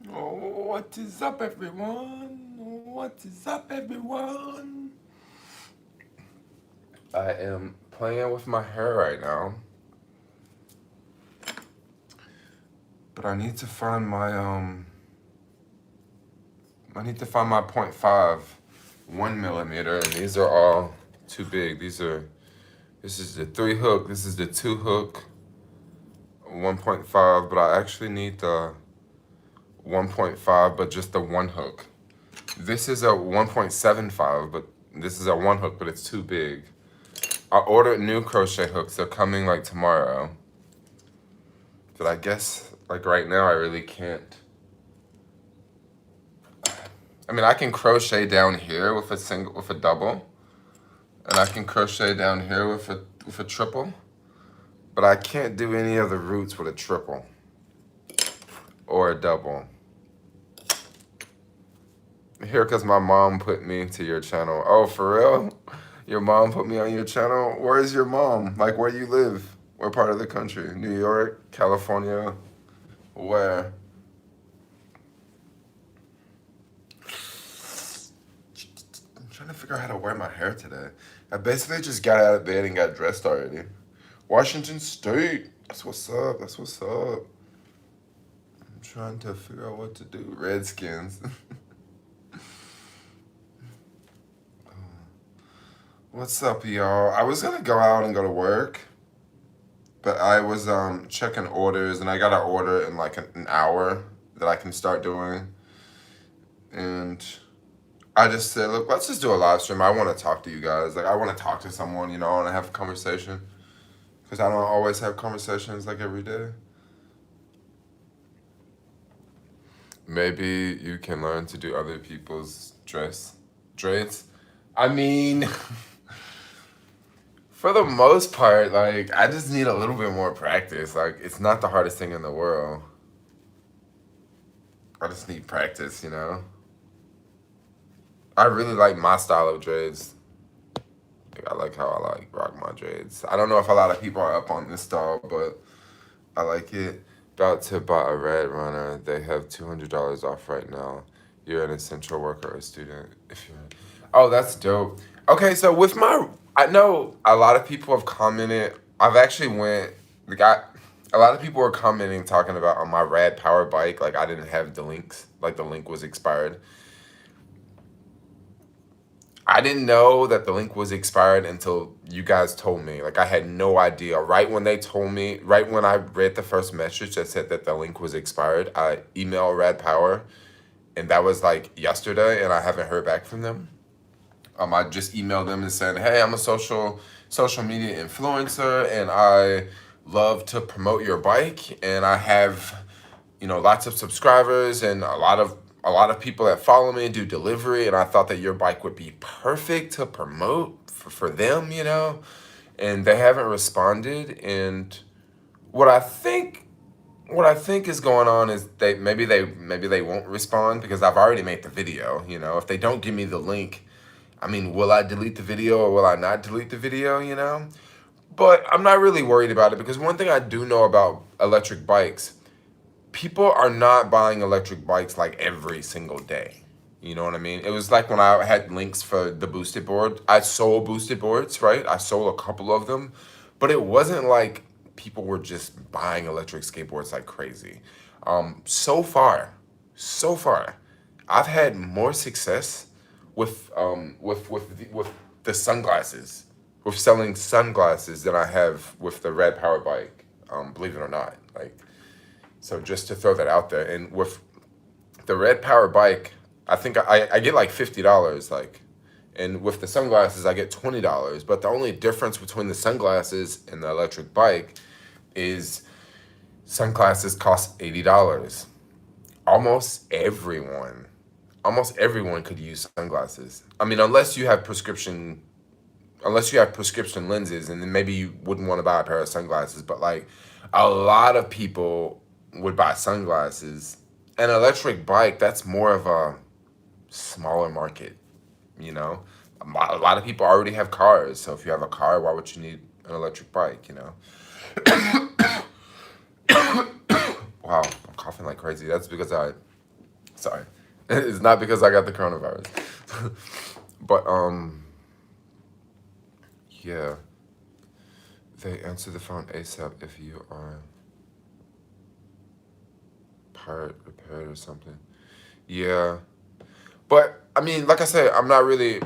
Oh, what is up, everyone? What is up, everyone? I am playing with my hair right now, but I need to find my .5 1mm, and these are all too big. This is the 3 hook. This is the 2 hook, 1.5, but I actually need the 1.5, but just the 1 hook. This is a 1.75, but this is a 1 hook, but it's too big. I ordered new crochet hooks. They're coming like tomorrow. But I guess like right now I really can't. I mean, I can crochet down here with a double, and I can crochet down here with a triple, but I can't do any of the roots with a triple or a double. Here, cause my mom put me to your channel. Oh, for real? Your mom put me on your channel? Where is your mom? Like, where do you live? What part of the country? New York? California? Where? I'm trying to figure out how to wear my hair today. I basically just got out of bed and got dressed already. Washington State. That's what's up. That's what's up. I'm trying to figure out what to do. Redskins. What's up, y'all? I was gonna go out and go to work, but I was checking orders, and I got an order in like an hour that I can start doing. And I just said, look, let's just do a live stream. I want to talk to you guys. Like, I want to talk to someone, I want to have a conversation. Because I don't always have conversations like every day. Maybe you can learn to do other people's dreads. I mean, for the most part, like, I just need a little bit more practice. Like, it's not the hardest thing in the world. I just need practice, I really like my style of dreads. I like how I like rock my dreads. I don't know if a lot of people are up on this style, but I like it. About to buy a Red Runner. They have $200 off right now. You're an essential worker or a student. If you're, oh, that's dope. Okay, so with I know a lot of people have commented. I've actually a lot of people were commenting talking about on my Rad Power bike. Like I didn't have the links. Like the link was expired. I didn't know that the link was expired until you guys told me. Like I had no idea. Right when they told me, right when I read the first message that said that the link was expired, I emailed Rad Power, and that was like yesterday, and I haven't heard back from them. I just emailed them and said, hey, I'm a social media influencer, and I love to promote your bike, and I have, lots of subscribers and a lot of people that follow me do delivery, and I thought that your bike would be perfect to promote for them, and they haven't responded. And what I think is going on is maybe they won't respond because I've already made the video. If they don't give me the link, I mean, will I delete the video or will I not delete the video? But I'm not really worried about it because one thing I do know about electric bikes, people are not buying electric bikes like every single day. You know what I mean? It was like when I had links for the boosted board. I sold boosted boards, right? I sold a couple of them, but it wasn't like people were just buying electric skateboards like crazy. So far, I've had more success with the sunglasses, with selling sunglasses than I have with the Red Power bike. Believe it or not, like. So just to throw that out there, and with the Red Power bike, I think I get like $50, like, and with the sunglasses I get $20. But the only difference between the sunglasses and the electric bike is sunglasses cost $80. Almost everyone could use sunglasses. I mean, unless you have prescription lenses, and then maybe you wouldn't want to buy a pair of sunglasses. But like, a lot of people would buy sunglasses. An electric bike, that's more of a smaller market, A lot of people already have cars, so if you have a car, why would you need an electric bike, Wow, I'm coughing like crazy. That's because I Sorry. It's not because I got the coronavirus. But, yeah. They answer the phone ASAP if you are pirate repaired or something. Yeah. But, I mean, like I said, I'm not really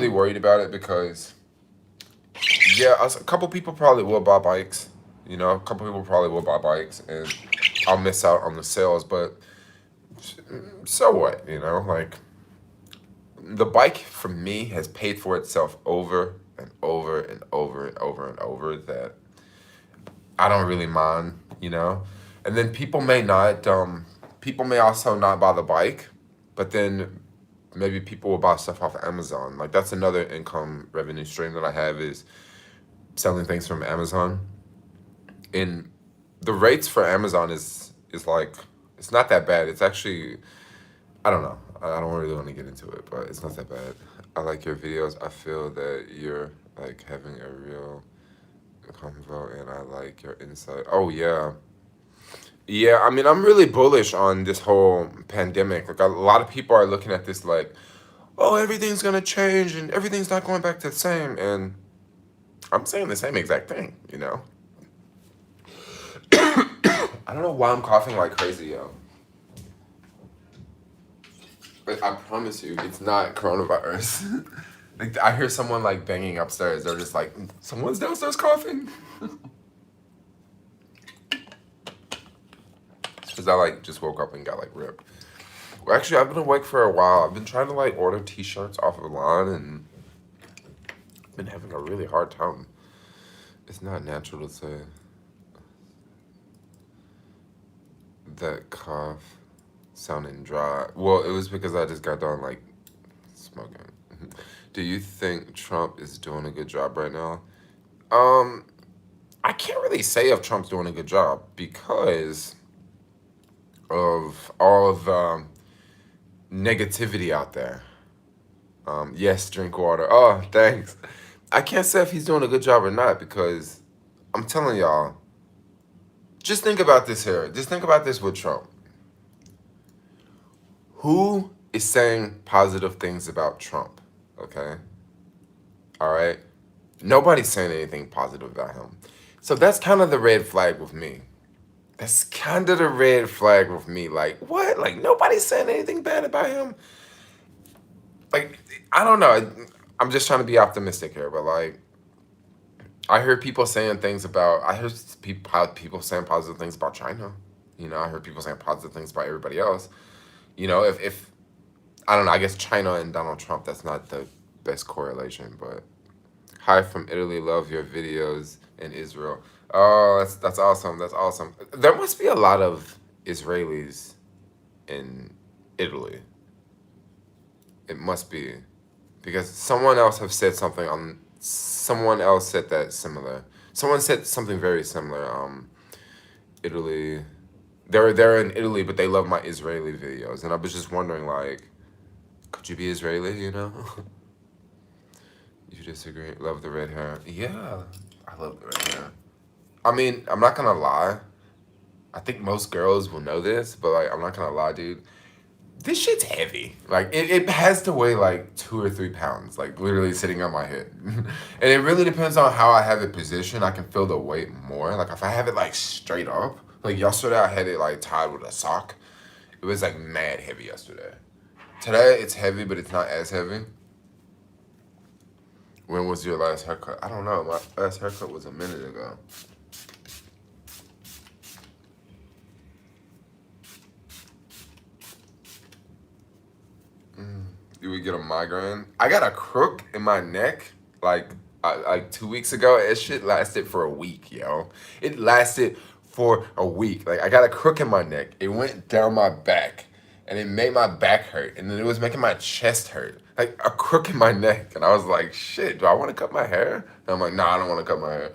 worried about it because, yeah, a couple people probably will buy bikes. You know, a couple people probably will buy bikes, and I'll miss out on the sales, but so what, you know? Like, the bike for me has paid for itself over and over and over and over and over that I don't really mind, you know? And then people may also not buy the bike, but then maybe people will buy stuff off of Amazon. Like, that's another income revenue stream that I have is selling things from Amazon. And the rates for Amazon is like, it's not that bad. It's actually, I don't know. I don't really want to get into it, but it's not that bad. I like your videos. I feel that you're like having a real convo, and I like your insight. Oh yeah, yeah. I mean, I'm really bullish on this whole pandemic. Like a lot of people are looking at this like, oh, everything's gonna change and everything's not going back to the same. And I'm saying the same exact thing. You know. I don't know why I'm coughing like crazy, yo. Like, I promise you, it's not coronavirus. Like, I hear someone like banging upstairs. They're just like, someone's downstairs coughing. Because I like just woke up and got like ripped. Well, actually, I've been awake for a while. I've been trying to like order t-shirts off of line and been having a really hard time. It's not natural to say that cough sounding dry. Well, it was because I just got done like smoking. Do you think Trump is doing a good job right now? I can't really say if Trump's doing a good job because of all of the negativity out there. Yes, drink water. Oh, thanks. I can't say if he's doing a good job or not because I'm telling y'all, just think about this here. Just think about this with Trump. Who is saying positive things about Trump? Okay? All right? Nobody's saying anything positive about him. So that's kind of the red flag with me. That's kind of the red flag with me. Like, what? Like, nobody's saying anything bad about him? Like, I don't know. I'm just trying to be optimistic here, but like, I heard people saying things about, I heard people saying positive things about China. You know, I heard people saying positive things about everybody else. You know, if I don't know, I guess China and Donald Trump, that's not the best correlation, but hi from Italy, love your videos in Israel. Oh, that's awesome. That's awesome. There must be a lot of Israelis in Italy. It must be. Because someone else have said something on someone else said that similar. Someone said something very similar. Italy. They're in Italy, but they love my Israeli videos. And I was just wondering, like, could you be Israeli, you know? You disagree? Love the red hair. Yeah, I love the red hair. I mean, I'm not gonna lie. I think most girls will know this, but like, I'm not gonna lie, dude. This shit's heavy. Like, it has to weigh like 2 or 3 pounds, like literally sitting on my head. And it really depends on how I have it positioned. I can feel the weight more. Like, if I have it like straight up, like yesterday I had it like tied with a sock. It was like mad heavy yesterday. Today it's heavy, but it's not as heavy. When was your last haircut? I don't know. My last haircut was a minute ago. You would get a migraine. I got a crook in my neck like 2 weeks ago. It shit lasted for a week, yo. It lasted for a week. Like, I got a crook in my neck. It went down my back and it made my back hurt. And then it was making my chest hurt. Like, a crook in my neck. And I was like, shit, do I want to cut my hair? And I'm like, nah, I don't want to cut my hair.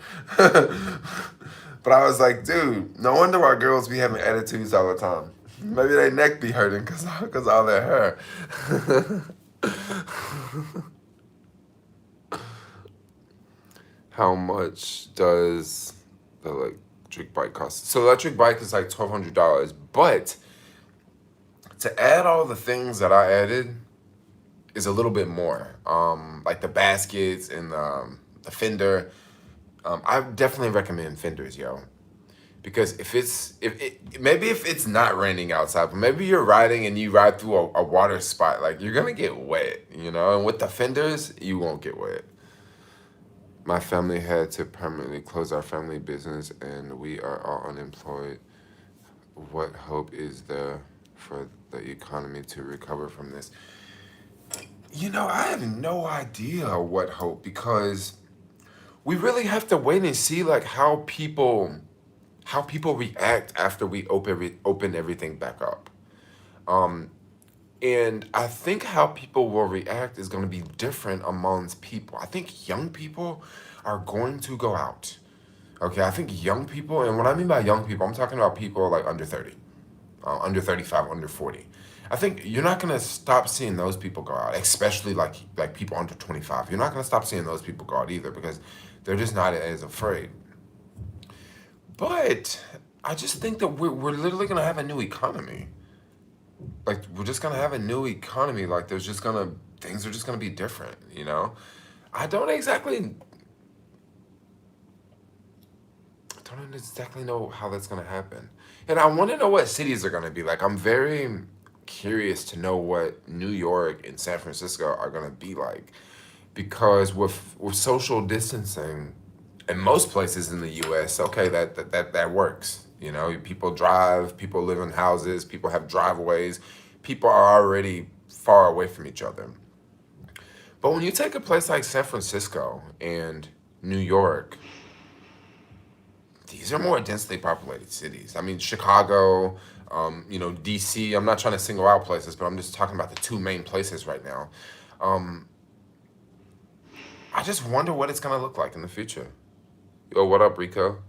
But I was like, dude, no wonder why girls be having attitudes all the time. Maybe their neck be hurting because all their hair. How much does the electric bike cost? So the electric bike is like $1,200, but To add all the things that I added is a little bit more. Like the baskets and the fender. I definitely recommend fenders, yo. Because if it's not raining outside, but maybe you're riding and you ride through a water spot, like you're gonna get wet, you know. And with the fenders, you won't get wet. My family had to permanently close our family business, and we are all unemployed. What hope is there for the economy to recover from this? You know, I have no idea what hope, because we really have to wait and see like how people react after we open everything back up. Um, and I think how people will react is going to be different amongst people. I think young people are going to go out. Okay, I think young people, and what I mean by young people, I'm talking about people like under 30, under 35, under 40. I think you're not gonna stop seeing those people go out, especially like people under 25. You're not gonna stop seeing those people go out either, because they're just not as afraid. But I just think that we're literally gonna have a new economy. Like we're just gonna have a new economy. Like there's just gonna things are just gonna be different, you know? I don't exactly know how that's gonna happen. And I wanna know what cities are gonna be like. I'm very curious to know what New York and San Francisco are gonna be like. Because with social distancing in most places in the US, okay, that works. You know, people drive, people live in houses, people have driveways, people are already far away from each other. But when you take a place like San Francisco and New York, these are more densely populated cities. I mean, Chicago, you know, DC. I'm not trying to single out places, but I'm just talking about the two main places right now. Um, I just wonder what it's gonna look like in the future. Yo, what up, Rico?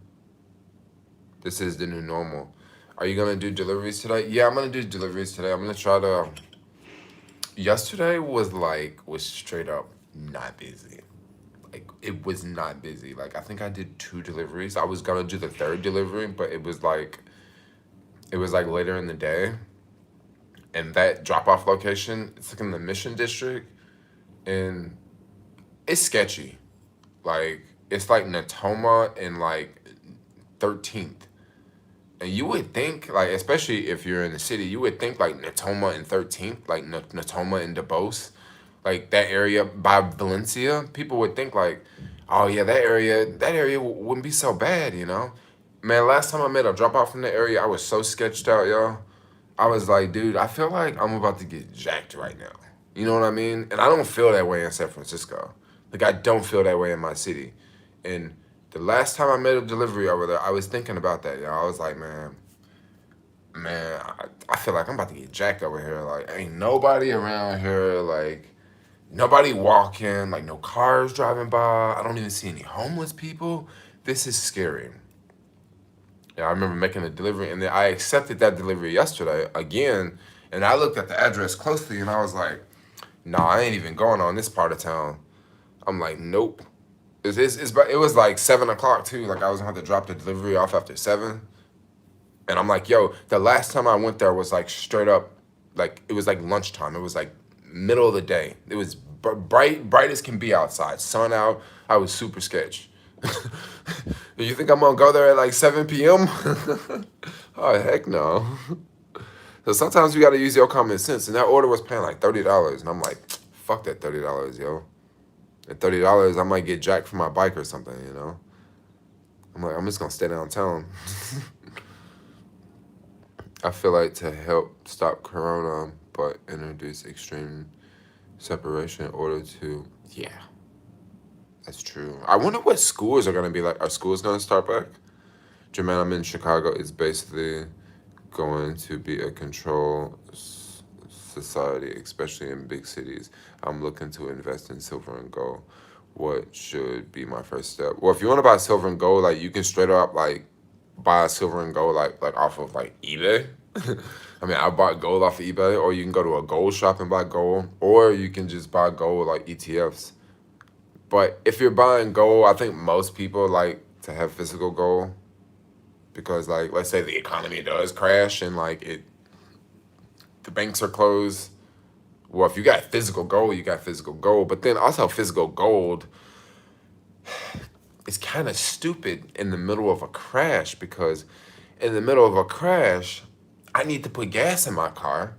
This is the new normal. Are you gonna do deliveries today? Yeah, I'm gonna do deliveries today. I'm gonna try to. Yesterday was straight up not busy. Like it was not busy. Like I think I did two deliveries. I was gonna do the third delivery, but it was like later in the day. And that drop off location, it's like in the Mission District, and it's sketchy. Like it's like Natoma and like 13th. And you would think, like, especially if you're in the city, you would think like Natoma and 13th, like Natoma and DeBose, like that area by Valencia. People would think like, oh yeah, that area wouldn't be so bad, you know? Man, last time I made a drop off from the area, I was so sketched out, yo. I was like, dude, I feel like I'm about to get jacked right now. You know what I mean? And I don't feel that way in San Francisco. Like I don't feel that way in my city. And the last time I made a delivery over there, I was thinking about that, yo. I was like, man, I feel like I'm about to get jacked over here. Like, ain't nobody around here. Like, nobody walking. Like, no cars driving by. I don't even see any homeless people. This is scary. Yeah, I remember making a delivery, and then I accepted that delivery yesterday again, and I looked at the address closely, and I was like, nah, I ain't even going on this part of town. I'm like, nope. It was like 7 o'clock too. Like I was gonna have to drop the delivery off after 7. And I'm like, yo, the last time I went there was like straight up, like it was like lunchtime. It was like middle of the day. It was bright as can be outside, sun out. I was super sketch. Do you think I'm gonna go there at like 7 p.m.? Oh heck no. So sometimes you gotta use your common sense. And that order was paying like $30, and I'm like, fuck that $30, yo. At $30, I might get jacked for my bike or something, you know. I'm like, I'm just gonna stay downtown. I feel like to help stop corona, but introduce extreme separation in order to, yeah, that's true. I wonder what schools are gonna be like. Are schools gonna start back? Jermaine, I'm in Chicago. It's basically going to be a control society, especially in big cities. I'm looking to invest in silver and gold. What should be my first step? Well, if you want to buy silver and gold, like you can straight up like buy silver and gold like off of like eBay. I mean, I bought gold off of eBay, or you can go to a gold shop and buy gold, or you can just buy gold like ETFs. But if you're buying gold, I think most people like to have physical gold, because like let's say the economy does crash and like the banks are closed. Well, if you got physical gold, you got physical gold. But then also physical gold is kind of stupid in the middle of a crash, because in the middle of a crash, I need to put gas in my car,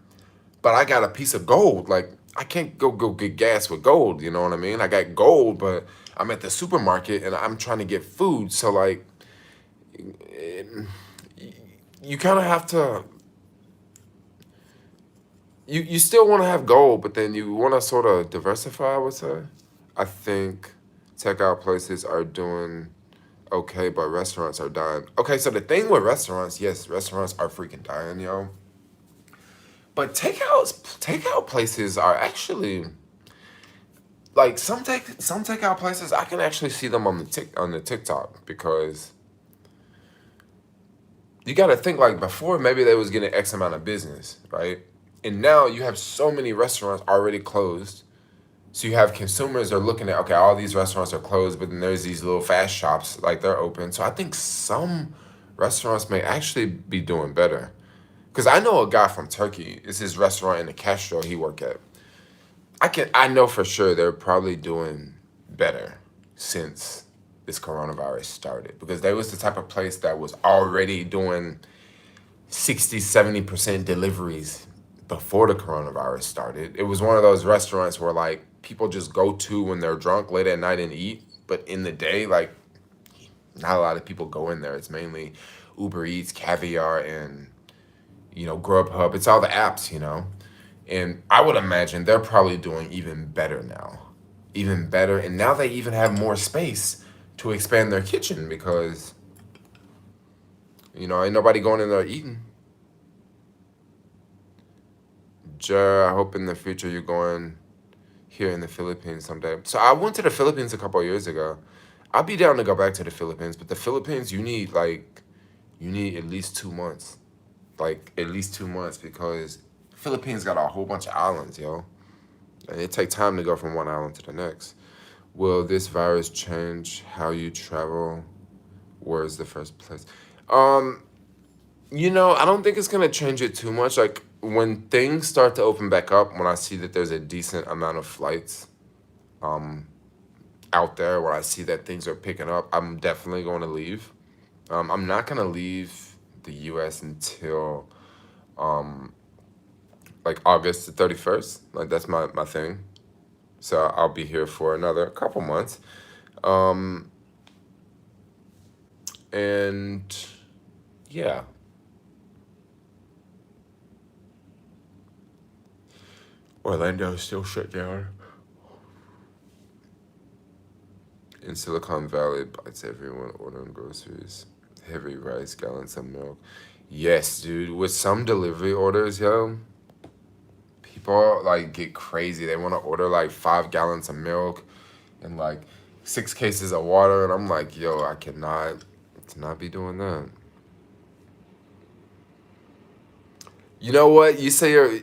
but I got a piece of gold. Like, I can't go get gas with gold, you know what I mean? I got gold, but I'm at the supermarket and I'm trying to get food. So like, you kind of have to, you still want to have gold, but then you want to sort of diversify, I would say. I think takeout places are doing okay, but restaurants are dying. Okay, so the thing with restaurants, yes, restaurants are freaking dying, yo. But takeout places are actually, like, some takeout places I can actually see them on the TikTok, because you got to think, like, before maybe they was getting X amount of business, right? And now you have so many restaurants already closed. So you have consumers are looking at, okay, all these restaurants are closed, but then there's these little fast shops, like, they're open. So I think some restaurants may actually be doing better. Because I know a guy from Turkey. It's his restaurant in the Castro he work at. I know for sure they're probably doing better since this coronavirus started, because they was the type of place that was already doing 60-70% deliveries before the coronavirus started. It was one of those restaurants where, like, people just go to when they're drunk late at night and eat, but in the day, like, not a lot of people go in there. It's mainly Uber Eats, Caviar, and Grubhub. It's all the apps, and I would imagine they're probably doing even better now, even better. And now they even have more space to expand their kitchen, because ain't nobody going in there eating. I hope in the future you're going here in the Philippines someday. So I went to the Philippines a couple of years ago. I'd be down to go back to the Philippines, but the Philippines, you need at least 2 months. Like, at least 2 months, because Philippines got a whole bunch of islands, yo. And it take time to go from one island to the next. Will this virus change how you travel? Where is the first place? I don't think it's gonna change it too much. Like, when things start to open back up, when I see that there's a decent amount of flights out there, where I see that things are picking up, I'm definitely going to leave. I'm not gonna leave the U.S. until like August the 31st. Like, that's my thing. So I'll be here for another couple months. And yeah. Orlando is still shut down. In Silicon Valley, bites everyone ordering groceries. Heavy rice, gallons of milk. Yes, dude. With some delivery orders, yo, people, like, get crazy. They want to order, like, 5 gallons of milk and, like, 6 cases of water. And I'm like, yo, I cannot be doing that. You know what? You say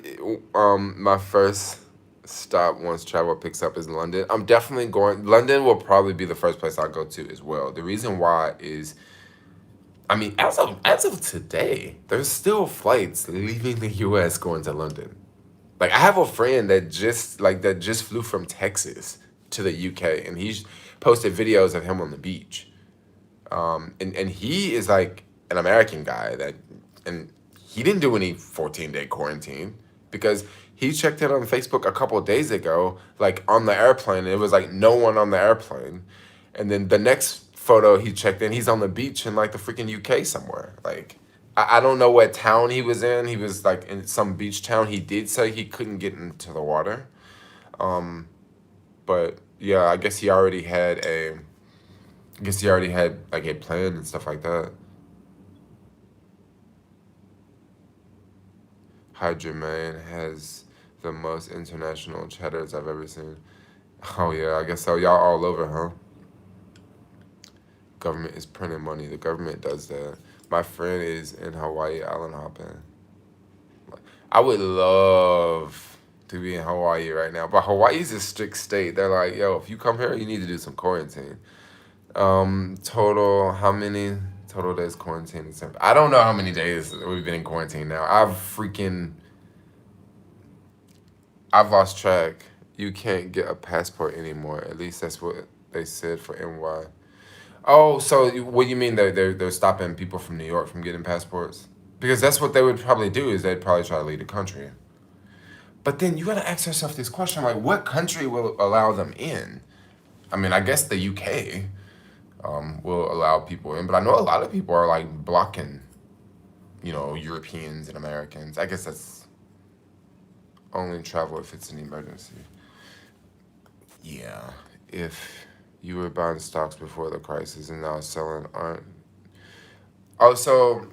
my first stop once travel picks up is London. I'm definitely going. London will probably be the first place I go to as well. The reason why is, I mean, as of today, there's still flights leaving the U.S. going to London. Like, I have a friend that just flew from Texas to the UK, and he's posted videos of him on the beach. And he is, like, an American guy and he didn't do any 14-day quarantine, because he checked it on Facebook a couple of days ago, like, on the airplane, and it was like no one on the airplane. And then the next photo he checked in, he's on the beach in, like, the freaking UK somewhere. Like, I don't know what town he was in. He was, like, in some beach town. He did say he couldn't get into the water. But yeah, I guess he already had like a plan and stuff like that. Hi, Jermaine has the most international chatters I've ever seen. Oh yeah, I guess so. Y'all all over, huh? Government is printing money. The government does that. My friend is in Hawaii island hopping. I would love to be in Hawaii right now, but Hawaii's a strict state. They're like, yo, if you come here, you need to do some quarantine. How many total days quarantine? I don't know how many days we've been in quarantine now. I've freaking I've lost track. You can't get a passport anymore. At least that's what they said for NY. Oh, so what you mean they're stopping people from New York from getting passports? Because that's what they would probably do is they'd probably try to leave the country. But then you gotta ask yourself this question, like what country will allow them in? I mean, I guess the UK will allow people in, but I know a lot of people are like blocking, Europeans and Americans. I guess that's only travel if it's an emergency. Yeah, if you were buying stocks before the crisis and now selling aren't. Oh, so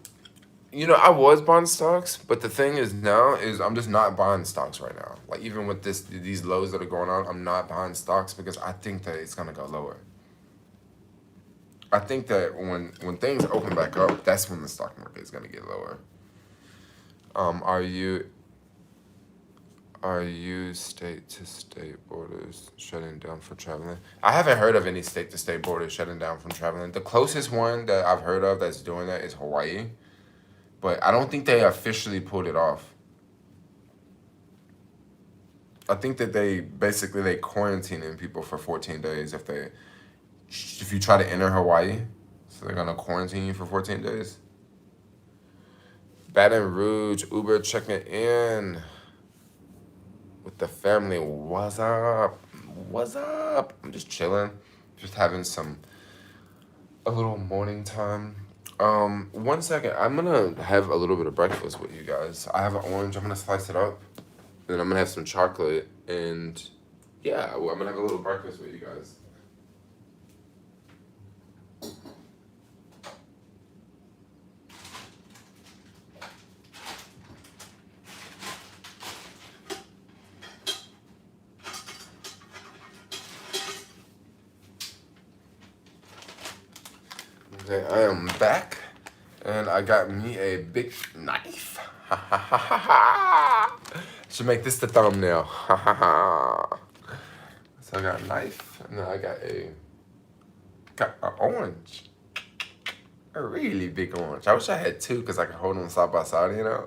I was buying stocks, but the thing is now is I'm just not buying stocks right now. Like even with these lows that are going on, I'm not buying stocks because I think that it's gonna go lower. I think that when things open back up, that's when the stock market is gonna get lower. Are you state to state borders shutting down for traveling? I haven't heard of any state to state borders shutting down from traveling. The closest one that I've heard of that's doing that is Hawaii, but I don't think they officially pulled it off. I think that they quarantining people for 14 days if you try to enter Hawaii. So they're gonna quarantine you for 14 days. Baton Rouge, Uber checking in with the family. What's up? What's up? I'm just chilling, just having a little morning time. 1 second. I'm gonna have a little bit of breakfast with you guys. I have an orange. I'm gonna slice it up. Then I'm gonna have some chocolate and yeah, well, I'm gonna have a little breakfast with you guys. Okay, I am back and I got me a big knife. Should make this the thumbnail. So I got a knife and then I got an orange. A really big orange. I wish I had two because I could hold them side by side, So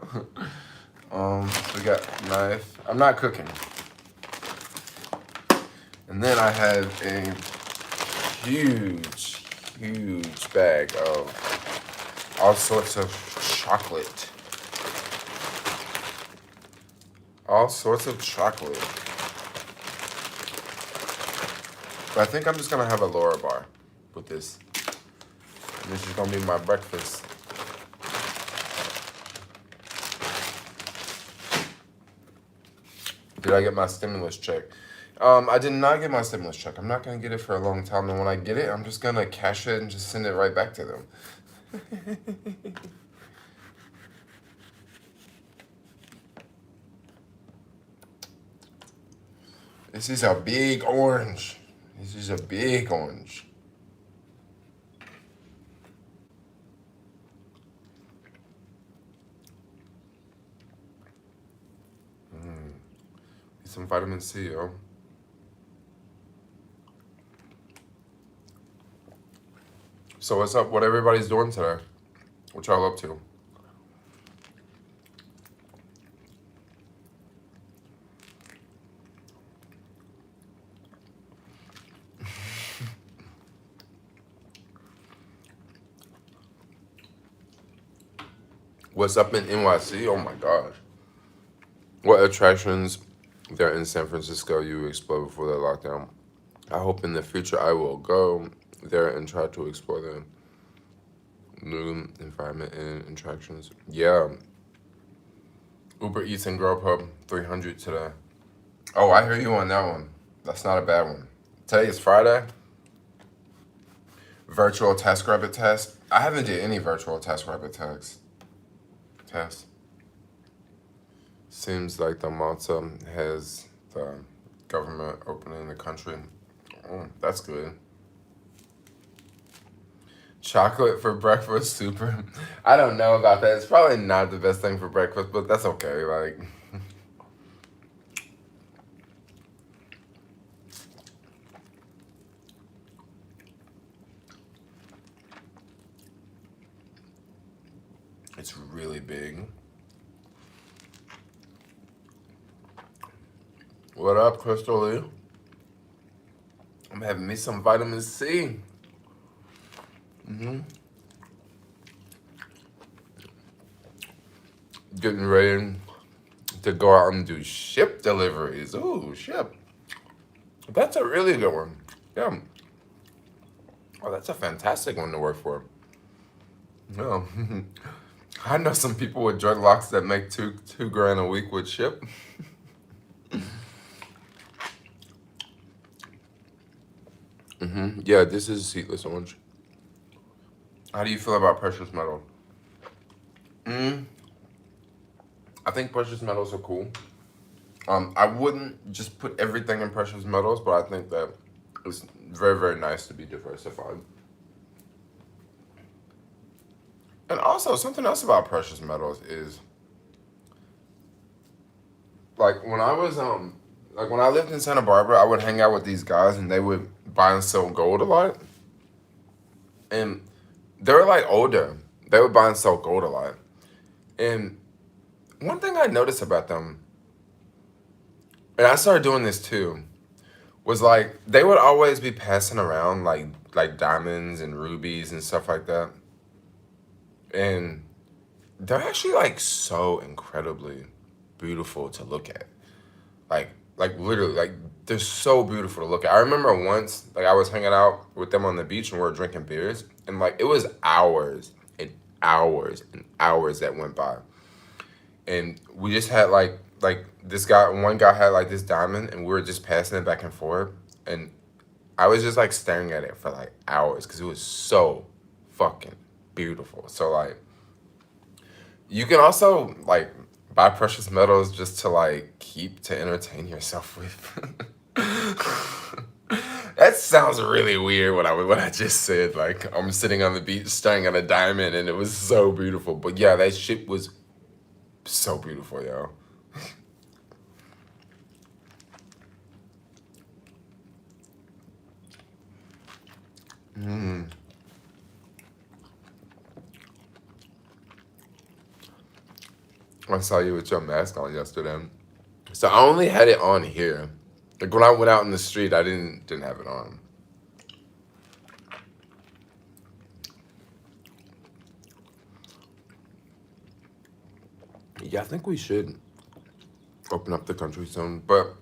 we got knife. I'm not cooking. And then I have a huge bag of all sorts of chocolate. All sorts of chocolate. But I think I'm just gonna have a Laura bar with this. And this is gonna be my breakfast. Did I get my stimulus check? I did not get my stimulus check. I'm not gonna get it for a long time. And when I get it, I'm just gonna cash it and just send it right back to them. This is a big orange. This is a big orange. Need some vitamin C, yo. So what's up? What everybody's doing today? What y'all up to? What's up in NYC? Oh my gosh. What attractions there in San Francisco you explore before the lockdown? I hope in the future I will go there and try to explore the new environment and attractions. Yeah. Uber Eats and Grubhub 300 today. Oh, I hear you on that one. That's not a bad one. Today is Friday. Virtual TaskRabbit test. I haven't did any virtual TaskRabbit test. Seems like the Malta has the government opening the country. Oh, that's good. Chocolate for breakfast, super. I don't know about that. It's probably not the best thing for breakfast, but that's okay. Like, it's really big. What up, Crystal Lee? I'm having me some vitamin C. Getting ready to go out and do ship deliveries. Ooh, ship. That's a really good one. Yeah. Oh, that's a fantastic one to work for. No. I know some people with dreadlocks that make two grand a week with ship. Yeah, this is seedless orange. How do you feel about precious metal? I think precious metals are cool. I wouldn't just put everything in precious metals, but I think that it's very, very nice to be diversified. And also, something else about precious metals is, like, when I was like when I lived in Santa Barbara, I would hang out with these guys, and they would buy and sell gold a lot. And they were like older. They would buy and sell gold a lot. And one thing I noticed about them, and I started doing this too, was like they would always be passing around like diamonds and rubies and stuff like that. And they're actually like so incredibly beautiful to look at. Like literally, like they're so beautiful to look at. I remember once, like I was hanging out with them on the beach and we were drinking beers, and like it was hours and hours and hours that went by, and we just had like this guy, one guy had like this diamond, and we were just passing it back and forth, and I was just like staring at it for like hours because it was so fucking beautiful. So like you can also like buy precious metals just to like keep to entertain yourself with. That sounds really weird what I just said. Like I'm sitting on the beach staring at a diamond and it was so beautiful. But yeah, that shit was so beautiful, yo. I saw you with your mask on yesterday. So I only had it on here. Like when I went out in the street, I didn't have it on. Yeah, I think we should open up the country soon, but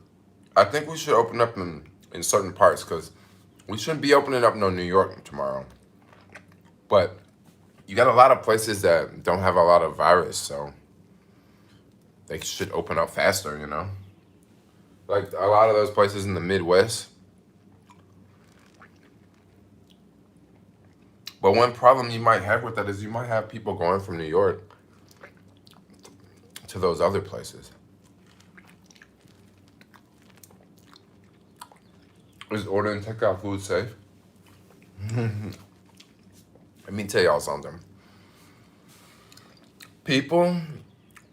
I think we should open up in certain parts because we shouldn't be opening up no New York tomorrow. But you got a lot of places that don't have a lot of virus, so they should open up faster, you know? Like a lot of those places in the Midwest. But one problem you might have with that is you might have people going from New York to those other places. Is ordering takeout food safe? Let me tell y'all something. People,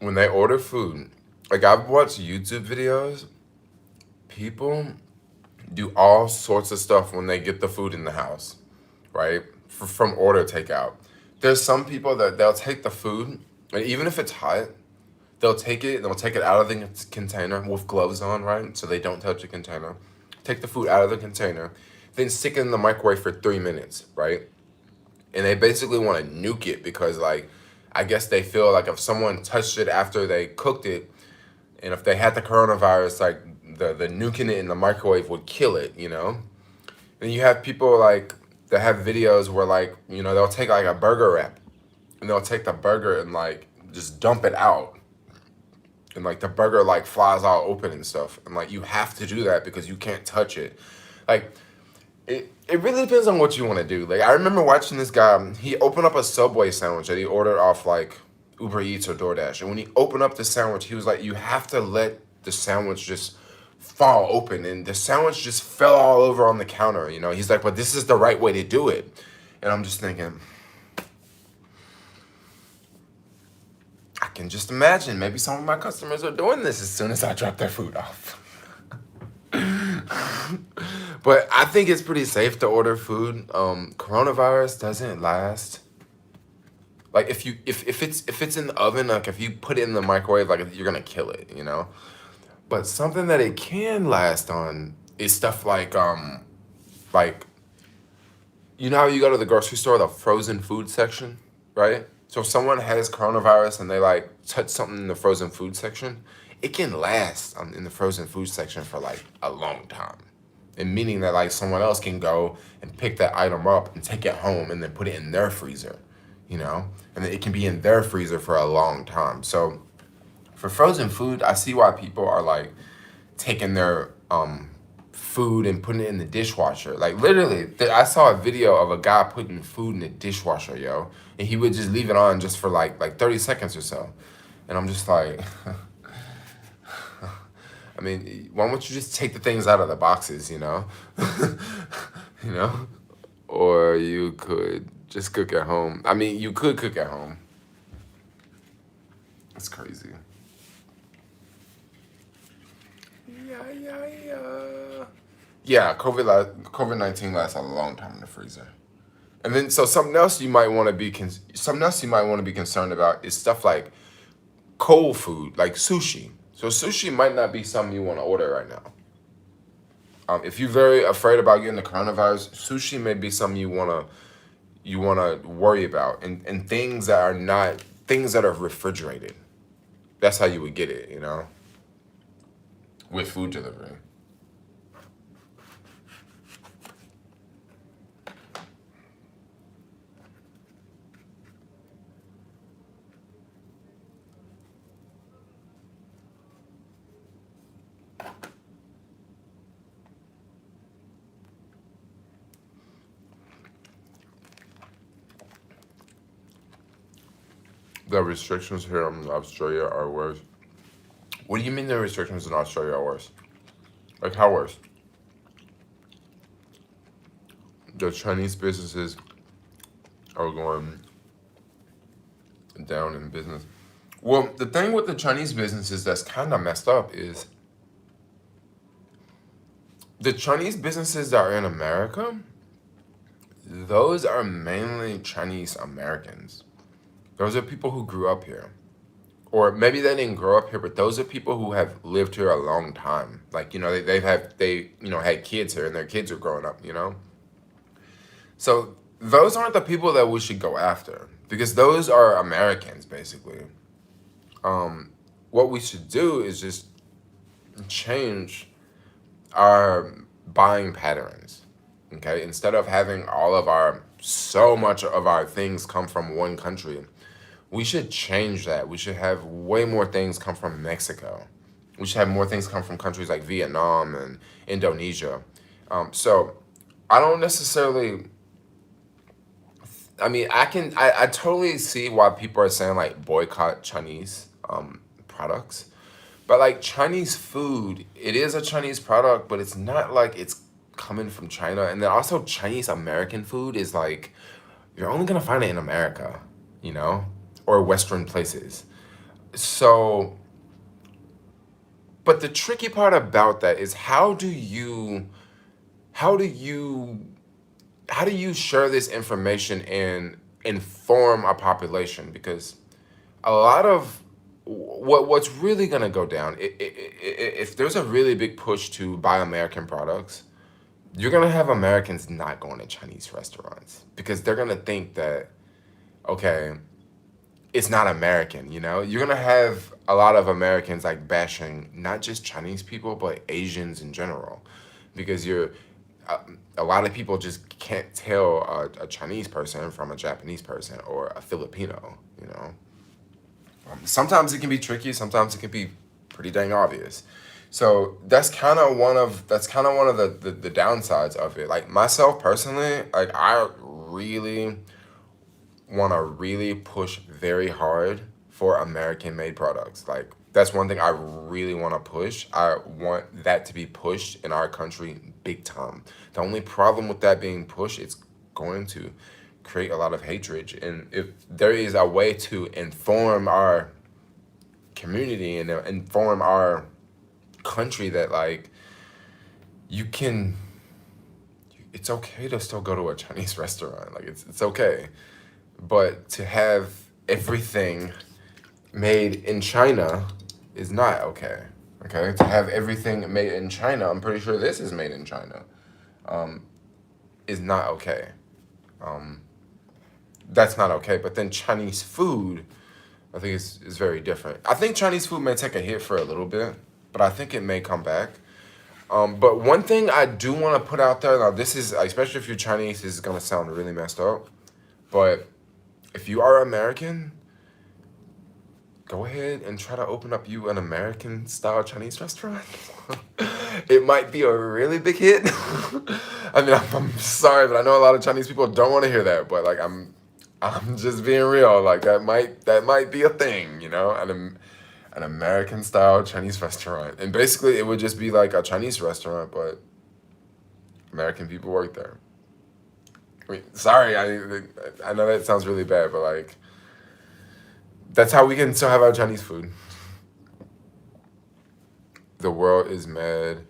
when they order food, like I've watched YouTube videos, people do all sorts of stuff when they get the food in the house, right? From order takeout. There's some people that they'll take the food, and even if it's hot, they'll take it out of the container with gloves on, right? So they don't touch the container. Take the food out of the container, then stick it in the microwave for 3 minutes, right? And they basically want to nuke it because, like, I guess they feel like if someone touched it after they cooked it, and if they had the coronavirus, like, the nuking it in the microwave would kill it, you know? And you have people, like, that have videos where, like, you know, they'll take, like, a burger wrap, and they'll take the burger and, like, just dump it out. And, like, the burger, like, flies all open and stuff. And, like, you have to do that because you can't touch it. Like, it really depends on what you want to do. Like, I remember watching this guy. He opened up a Subway sandwich that he ordered off, like, Uber Eats or DoorDash. And when he opened up the sandwich, he was like, you have to let the sandwich just fall open. And the sandwich just fell all over on the counter, you know? He's like, but this is the right way to do it. And I'm just thinking, I can just imagine maybe some of my customers are doing this as soon as I drop their food off. But I think it's pretty safe to order food. Coronavirus doesn't last. Like if it's in the oven, like if you put it in the microwave, like you're gonna kill it, you know. But something that it can last on is stuff like you know how you go to the grocery store, the frozen food section, right? So if someone has coronavirus and they like touch something in the frozen food section, it can last in the frozen food section for like a long time. And meaning that like someone else can go and pick that item up and take it home and then put it in their freezer, you know? And then it can be in their freezer for a long time. So for frozen food, I see why people are like taking their food and putting it in the dishwasher. Like literally, I saw a video of a guy putting food in the dishwasher, yo, and he would just leave it on just for like 30 seconds or so. And I'm just like, I mean, why don't you just take the things out of the boxes, you know? You know? Or you could just cook at home. I mean, you could cook at home. It's crazy. Yeah, COVID-19 lasts a long time in the freezer. And then so something else you might want to be concerned about is stuff like cold food, like sushi. So sushi might not be something you want to order right now. If you're very afraid about getting the coronavirus, sushi may be something you wanna worry about, and things that are refrigerated. That's how you would get it, you know, with food delivery. The restrictions here in Australia are worse. What do you mean the restrictions in Australia are worse? Like how worse? The Chinese businesses are going down in business. Well, the thing with the Chinese businesses that's kind of messed up is the Chinese businesses that are in America, those are mainly Chinese Americans. Those are people who grew up here. Or maybe they didn't grow up here, but those are people who have lived here a long time. Like, you know, they had kids here and their kids are growing up, you know? So those aren't the people that we should go after because those are Americans, basically. What we should do is just change our buying patterns, okay? Instead of having so much of our things come from one country, we should change that. We should have way more things come from Mexico. We should have more things come from countries like Vietnam and Indonesia. So I don't necessarily, I mean, I totally see why people are saying like boycott Chinese products. But like Chinese food, it is a Chinese product, but it's not like it's coming from China. And then also Chinese American food is like, you're only gonna find it in America, you know, or Western places. So, but the tricky part about that is how do you share this information and inform a population? Because a lot of what's really gonna go down, if there's a really big push to buy American products, you're gonna have Americans not going to Chinese restaurants because they're gonna think that, okay, it's not American, you know? You're gonna have a lot of Americans like bashing not just Chinese people, but Asians in general. Because a lot of people just can't tell a Chinese person from a Japanese person or a Filipino, you know? Sometimes it can be tricky, sometimes it can be pretty dang obvious. So that's kind of one of the downsides of it. Like myself personally, like I really want to really push very hard for American made products. Like that's one thing I really want to push. I want that to be pushed in our country big time. The only problem with that being pushed, it's going to create a lot of hatred. And if there is a way to inform our community and inform our country that like it's okay to still go to a Chinese restaurant, like it's okay, but to have everything made in China is not okay. Okay, to have everything made in China, I'm pretty sure this is made in China, is not okay. That's not okay. But then Chinese food, I think is very different. I think Chinese food may take a hit for a little bit, but I think it may come back. But one thing I do want to put out there, now this is, especially if you're Chinese, this is going to sound really messed up. But if you are American, go ahead and try to open up you an American style Chinese restaurant. It might be a really big hit. I mean, I'm sorry, but I know a lot of Chinese people don't want to hear that. But like, I'm just being real. Like that might be a thing, you know, an American style Chinese restaurant, and basically it would just be like a Chinese restaurant, but American people work there. I mean, sorry, I know that sounds really bad, but like, that's how we can still have our Chinese food. The world is mad.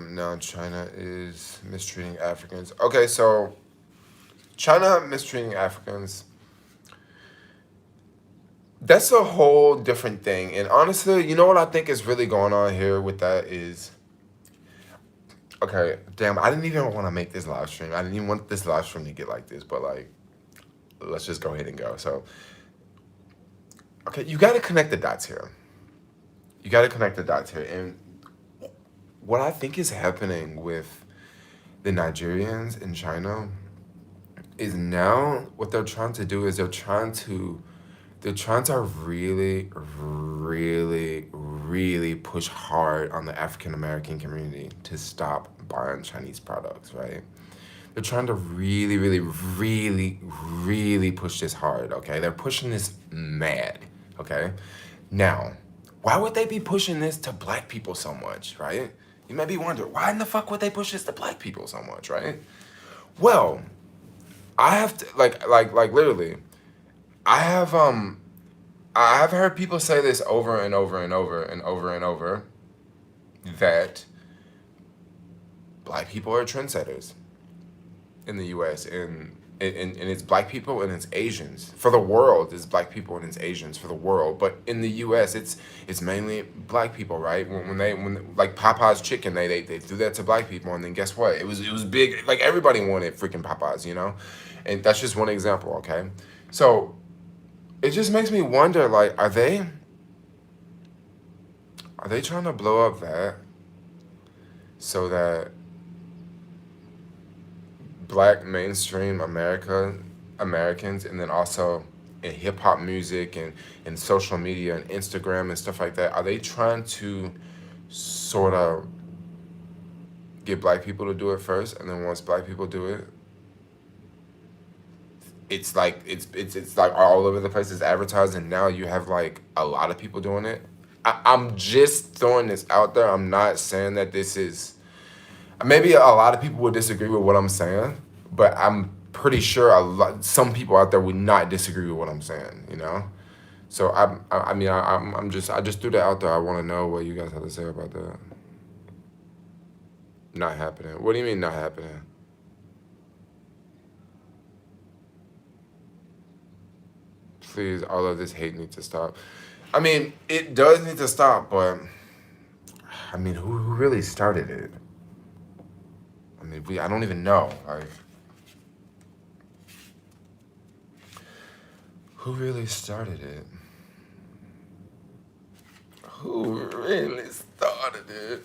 Now China is mistreating Africans. Okay, so China mistreating Africans, that's a whole different thing. And honestly, you know what I think is really going on here with that is, okay, damn, I didn't even want to make this live stream. I didn't even want this live stream to get like this, but like, let's just go ahead and go. So, okay, you got to connect the dots here. You got to connect the dots here. And what I think is happening with the Nigerians in China is now what they're trying to do is they're trying to really, really, really push hard on the African American community to stop buying Chinese products, right? They're trying to really, really, really, really push this hard, okay? They're pushing this mad, okay? Now, why would they be pushing this to black people so much, right? You may be wondering, why in the fuck would they push this to black people so much, right? Well, I have to, like literally, I've heard people say this over and over and over and over and over that black people are trendsetters in the U.S. and it's black people and it's Asians for the world. It's black people and it's Asians for the world, but in the U.S. it's mainly black people, right? When like Popeye's chicken, they do that to black people, and then guess what? It was big. Like everybody wanted freaking Popeyes, you know, and that's just one example. Okay, so it just makes me wonder, like, are they trying to blow up that so that black mainstream Americans, and then also in hip hop music and in social media and Instagram and stuff like that, are they trying to sort of get black people to do it first, and then once black people do it, it's like it's like all over the place. It's advertised, and now you have like a lot of people doing it. I'm just throwing this out there. I'm not saying that this is. Maybe a lot of people would disagree with what I'm saying, but I'm pretty sure some people out there would not disagree with what I'm saying. You know, so I just threw that out there. I want to know what you guys have to say about that. Not happening. What do you mean not happening? Please, all of this hate needs to stop. I mean, it does need to stop, but I mean, who really started it? I mean, I don't even know. Like, who really started it? Who really started it?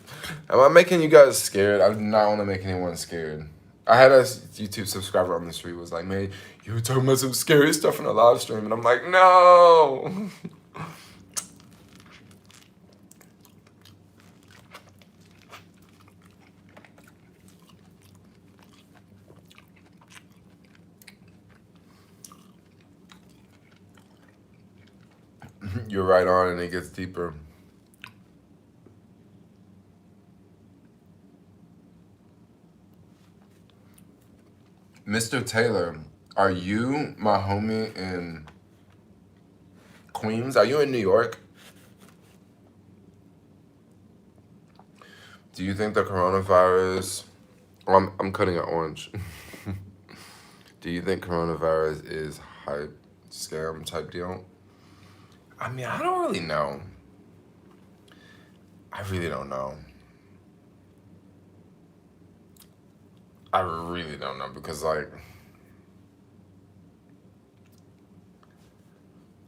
Am I making you guys scared? I do not want to make anyone scared. I had a YouTube subscriber on the street was like, man, you were talking about some scary stuff in a live stream. And I'm like, no. You're right on, and it gets deeper. Mr. Taylor, are you my homie in Queens? Are you in New York? Do you think the coronavirus... Oh, I'm cutting an orange. Do you think coronavirus is hype, scam type deal? I mean, I don't really know. I really don't know. I really don't know because like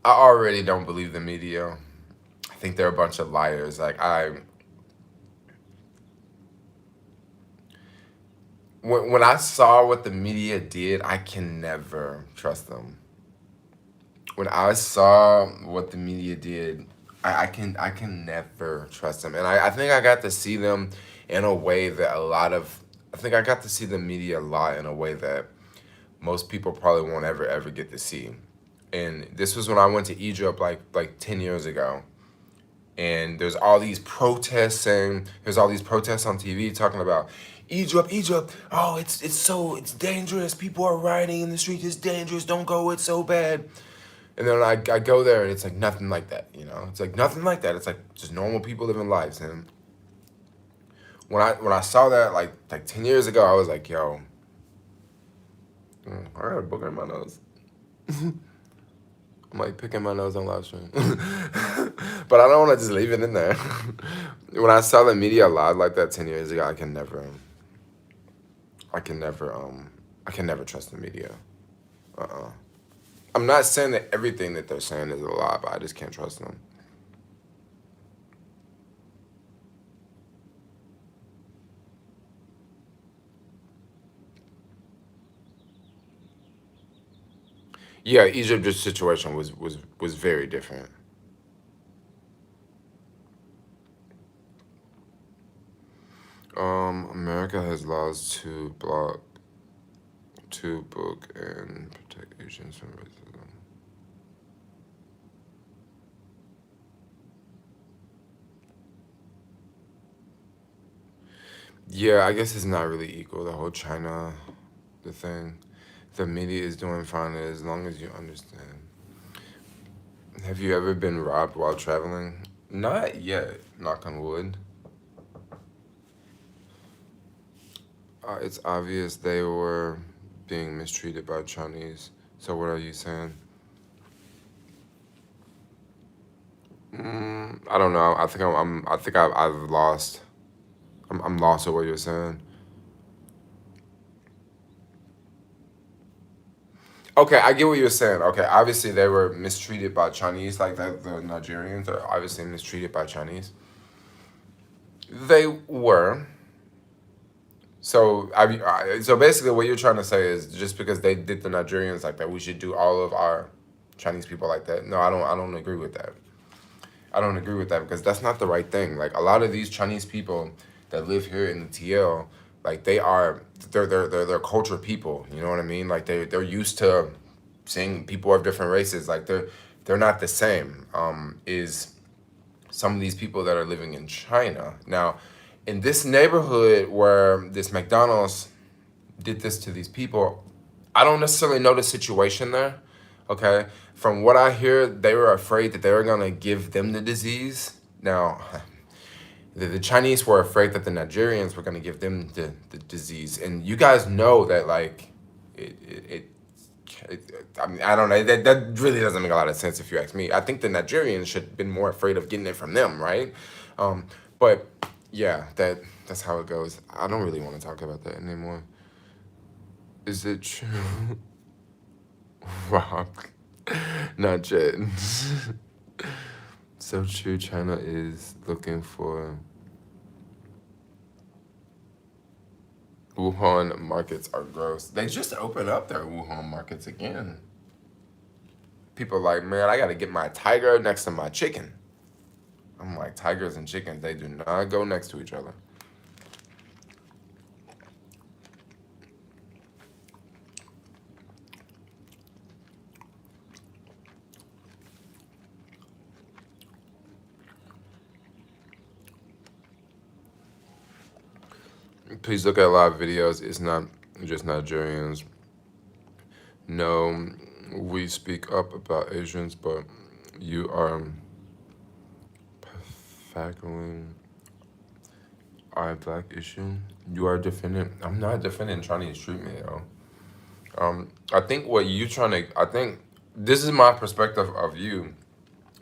I already don't believe the media. I think they're a bunch of liars. Like when I saw what the media did, I can never trust them. When I saw what the media did, I can never trust them. And I think I got to see them in a way that I think I got to see the media a lot in a way that most people probably won't ever get to see. And this was when I went to Egypt like 10 years ago. And there's all these protests on TV talking about Egypt. Oh, it's dangerous. People are rioting in the streets. It's dangerous. Don't go. It's so bad. And then I go there and it's like nothing like that, you know? It's like nothing like that. It's like just normal people living lives. And when I saw that like 10 years ago, I was like, yo, I got a booger in my nose. I'm like picking my nose on live stream. But I don't want to just leave it in there. When I saw the media live like that 10 years ago, I can never I can never trust the media. I'm not saying that everything that they're saying is a lie, but I just can't trust them. Yeah, Egypt's situation was very different. America has laws to book and protect Asians from racism. Yeah, I guess it's not really equal. The whole China, the thing, the media is doing fine as long as you understand. Have you ever been robbed while traveling? Not yet, knock on wood. It's obvious they were being mistreated by Chinese. So what are you saying? I don't know. I think I think I've lost. I'm lost at what you're saying. Okay, I get what you're saying. Okay, obviously they were mistreated by Chinese, like that. The Nigerians are obviously mistreated by Chinese. They were. So basically, what you're trying to say is just because they did the Nigerians like that, we should do all of our Chinese people like that. No, I don't. I don't agree with that. I don't agree with that because that's not the right thing. Like a lot of these Chinese people that live here in the TL, like they're culture people. You know what I mean? Like they're used to seeing people of different races. Like they're not the same. Is some of these people that are living in China now? In this neighborhood where this McDonald's did this to these people, I don't necessarily know the situation there. Okay, from what I hear, they were afraid that they were gonna give them the disease. Now, the Chinese were afraid that the Nigerians were gonna give them the disease, and you guys know that like it, it, it I mean, I don't know. That really doesn't make a lot of sense if you ask me. I think the Nigerians should have been more afraid of getting it from them, right? But yeah, that's how it goes. I don't really want to talk about that anymore. Is it true? Rob, not yet. So true. China is looking for Wuhan markets are gross. They just opened up their Wuhan markets again. People are like, man, I gotta get my tiger next to my chicken. I'm like, tigers and chickens, they do not go next to each other. Please look at live videos. It's not just Nigerians. No, we speak up about Asians, but you are tackling our black issue. You are defending. I'm not defending Chinese treatment, yo. I think what you trying to. I think this is my perspective of you.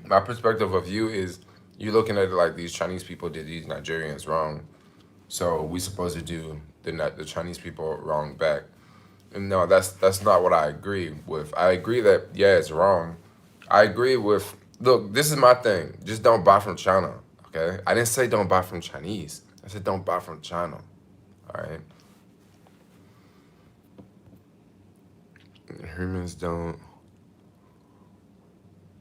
My perspective of you is You're looking at it like these Chinese people did these Nigerians wrong, so we supposed to do the Chinese people wrong back. And no, that's not what I agree with. I agree that yeah, it's wrong. I agree with look. This is my thing. Just don't buy from China. Okay, I didn't say don't buy from Chinese. I said don't buy from China. All right. Humans don't.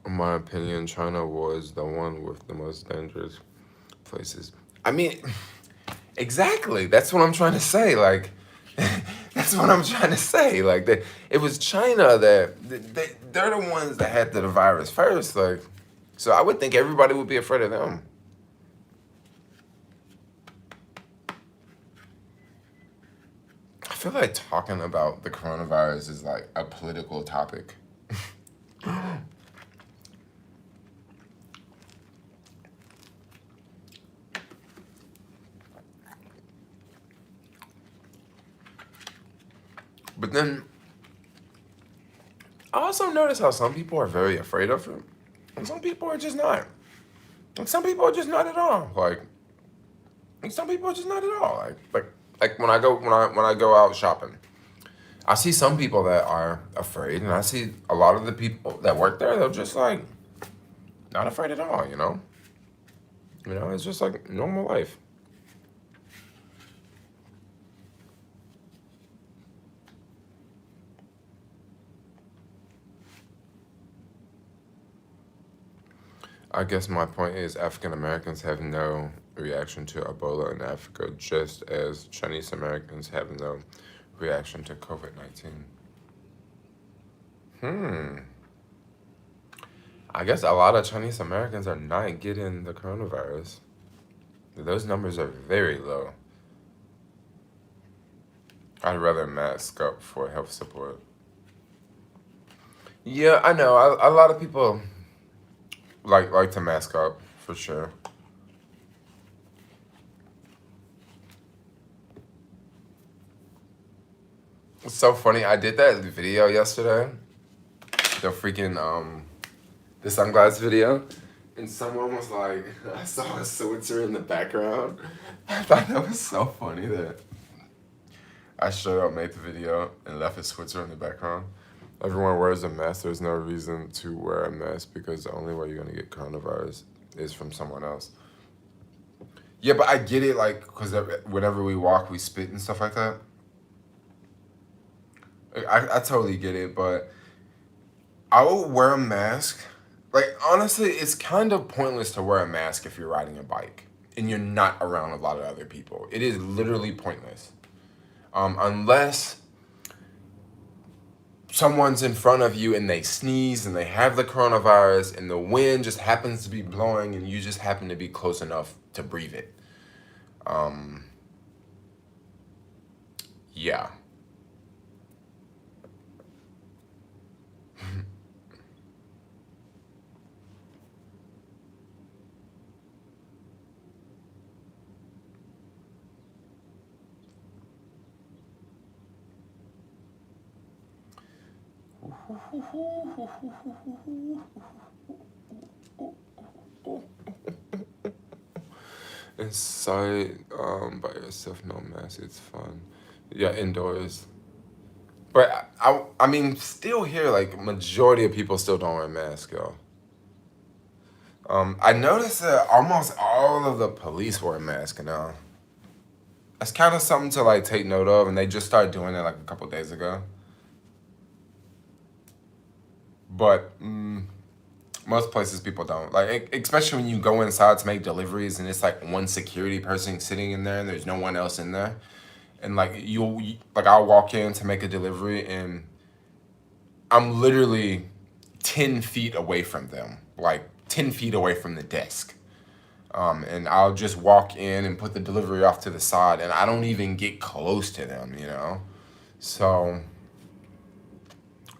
In my opinion, China was the one with the most dangerous places. I mean, exactly. That's what I'm trying to say. Like, that's what I'm trying to say. Like, it was China that they're the ones that had the virus first. Like, so I would think everybody would be afraid of them. I feel like talking about the coronavirus is like a political topic. But then I also notice how some people are very afraid of it, and some people are just not. And some people are just not at all. Like, and some people are just not at all. Like when I go out shopping, I see some people that are afraid, and I see a lot of the people that work there. They're just like not afraid at all. It's just like normal life. I guess my point is African Americans have no reaction to Ebola in Africa, just as Chinese Americans have no reaction to COVID-19. I guess a lot of Chinese Americans are not getting the coronavirus. Those numbers are very low. I'd rather mask up for health support. Yeah, I know. A lot of people like to mask up for sure. It's so funny. I did that video yesterday. The freaking the sunglass video. And someone was like, I saw a Switzer in the background. I thought that was so funny that I straight up made the video and left a Switzer in the background. Everyone wears a mask. There's no reason to wear a mask because the only way you're gonna get coronavirus is from someone else. Yeah, but I get it, like, because whenever we walk, we spit and stuff like that. I totally get it, but I will wear a mask. Like, honestly, it's kind of pointless to wear a mask if you're riding a bike and you're not around a lot of other people. It is literally pointless. Unless someone's in front of you and they sneeze and they have the coronavirus and the wind just happens to be blowing and you just happen to be close enough to breathe it. Yeah. Inside, by yourself, no mask, it's fun. Yeah, indoors. But I mean, still here, like, majority of people still don't wear masks, yo. I noticed that almost all of the police wear masks now. That's kind of something to, like, take note of, and they just started doing it, like, a couple days ago. But most places people don't. Like, especially when you go inside to make deliveries and it's, like, one security person sitting in there and there's no one else in there. And, like, I'll walk in to make a delivery and I'm literally 10 feet away from them, like 10 feet away from the desk. And I'll just walk in and put the delivery off to the side and I don't even get close to them, So,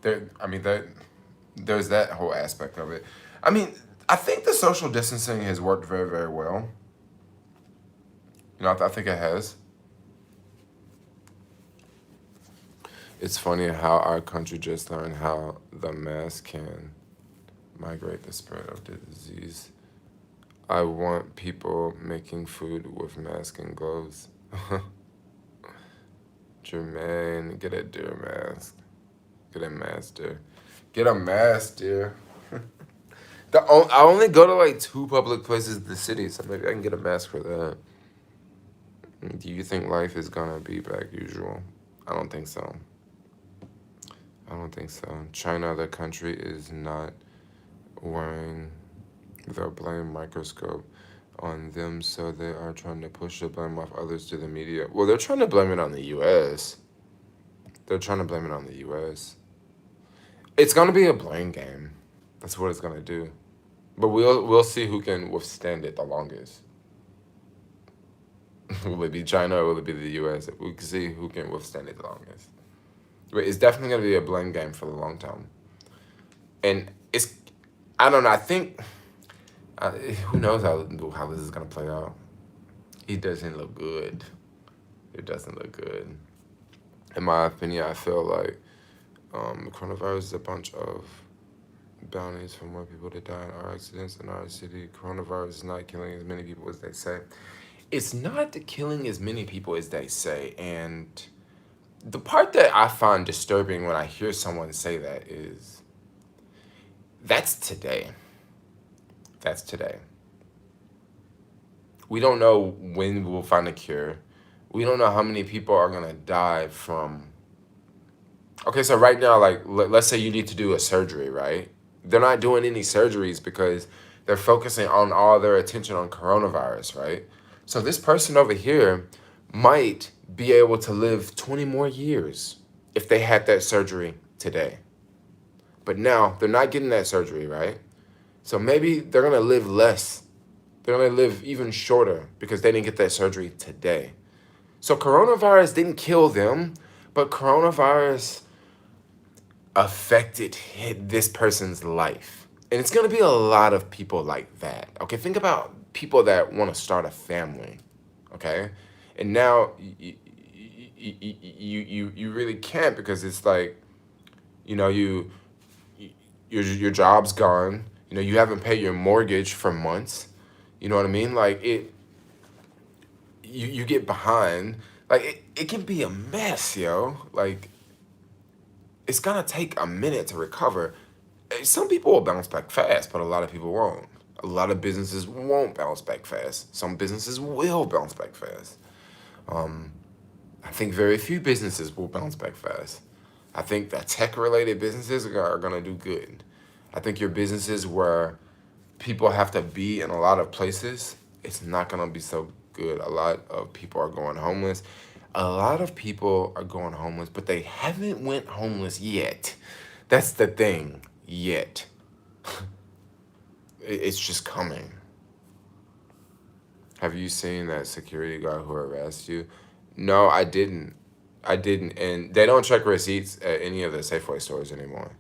there's that whole aspect of it. I mean, I think the social distancing has worked very, very well. I think it has. It's funny how our country just learned how the mask can migrate the spread of the disease. I want people making food with masks and gloves. Jermaine, get a deer mask. Get a mask, dear. Get a mask, dear. I only go to like 2 public places in the city, so maybe I can get a mask for that. Do you think life is gonna be back usual? I don't think so. I don't think so. China, the country, is not wearing the blame microscope on them, so they are trying to push the blame off others to the media. Well, they're trying to blame it on the U.S. They're trying to blame it on the U.S. It's gonna be a blame game. That's what it's gonna do. But we'll see who can withstand it the longest. Will it be China or will it be the U.S.? We can see who can withstand it the longest. But it's definitely gonna be a blame game for the long term. And I don't know. I think who knows how this is gonna play out. It doesn't look good. It doesn't look good. In my opinion, I feel like the coronavirus is a bunch of bounties for more people to die in our accidents in our city. Coronavirus is not killing as many people as they say. It's not killing as many people as they say. And the part that I find disturbing when I hear someone say that is, that's today. That's today. We don't know when we'll find a cure. We don't know how many people are going to die from... Okay, so right now, like, let's say you need to do a surgery, right? They're not doing any surgeries because they're focusing on all their attention on coronavirus, right? So this person over here might be able to live 20 more years if they had that surgery today. But now they're not getting that surgery, right? So maybe they're going to live less. They're going to live even shorter because they didn't get that surgery today. So coronavirus didn't kill them, but coronavirus affected this person's life. And it's going to be a lot of people like that. Okay, think about people that want to start a family. Okay? And now you really can't because it's like, you know, your job's gone. You know, you haven't paid your mortgage for months. You know what I mean? Like you get behind. Like it can be a mess, yo. Like it's gonna take a minute to recover. Some people will bounce back fast, but a lot of people won't. A lot of businesses won't bounce back fast. Some businesses will bounce back fast. I think very few businesses will bounce back fast. I think that tech-related businesses are gonna do good. I think your businesses where people have to be in a lot of places, it's not gonna be so good. A lot of people are going homeless. A lot of people are going homeless, but they haven't went homeless yet. That's the thing, yet. It's just coming. Have you seen that security guard who harassed you? No, I didn't. And they don't check receipts at any of the Safeway stores anymore.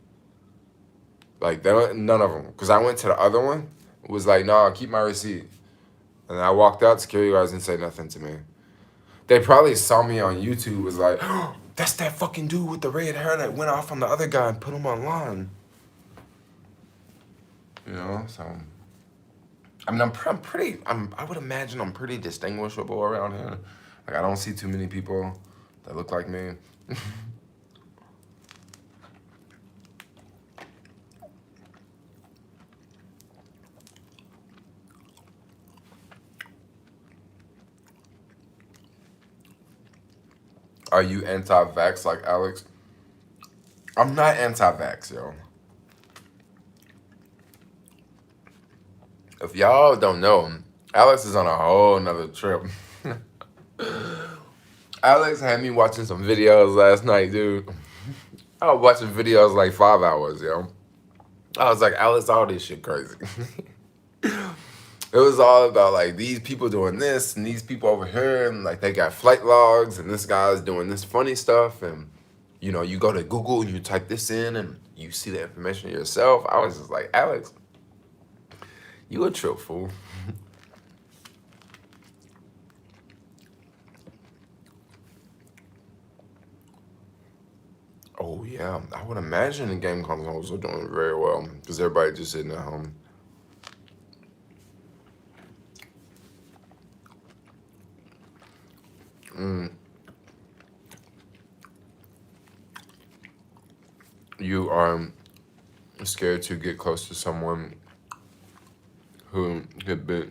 Like, none of them. Because I went to the other one, was like, no, I'll keep my receipt. And I walked out, security guards didn't say nothing to me. They probably saw me on YouTube, was like, oh, that's that fucking dude with the red hair that went off on the other guy and put him online. You know, so... I mean, I would imagine I'm pretty distinguishable around here. Like, I don't see too many people that look like me. Are you anti-vax like Alex? I'm not anti-vax, yo. If y'all don't know, Alex is on a whole nother trip. Alex had me watching some videos last night, dude. I was watching videos like 5 hours, yo. I was like, Alex, all this shit crazy. It was all about like these people doing this and these people over here and like they got flight logs and this guy's doing this funny stuff and you know, you go to Google and you type this in and you see the information yourself. I was just like, Alex, you a trip fool. Oh yeah, I would imagine the game consoles are doing very well because everybody just sitting at home. you are scared to get close to someone who could be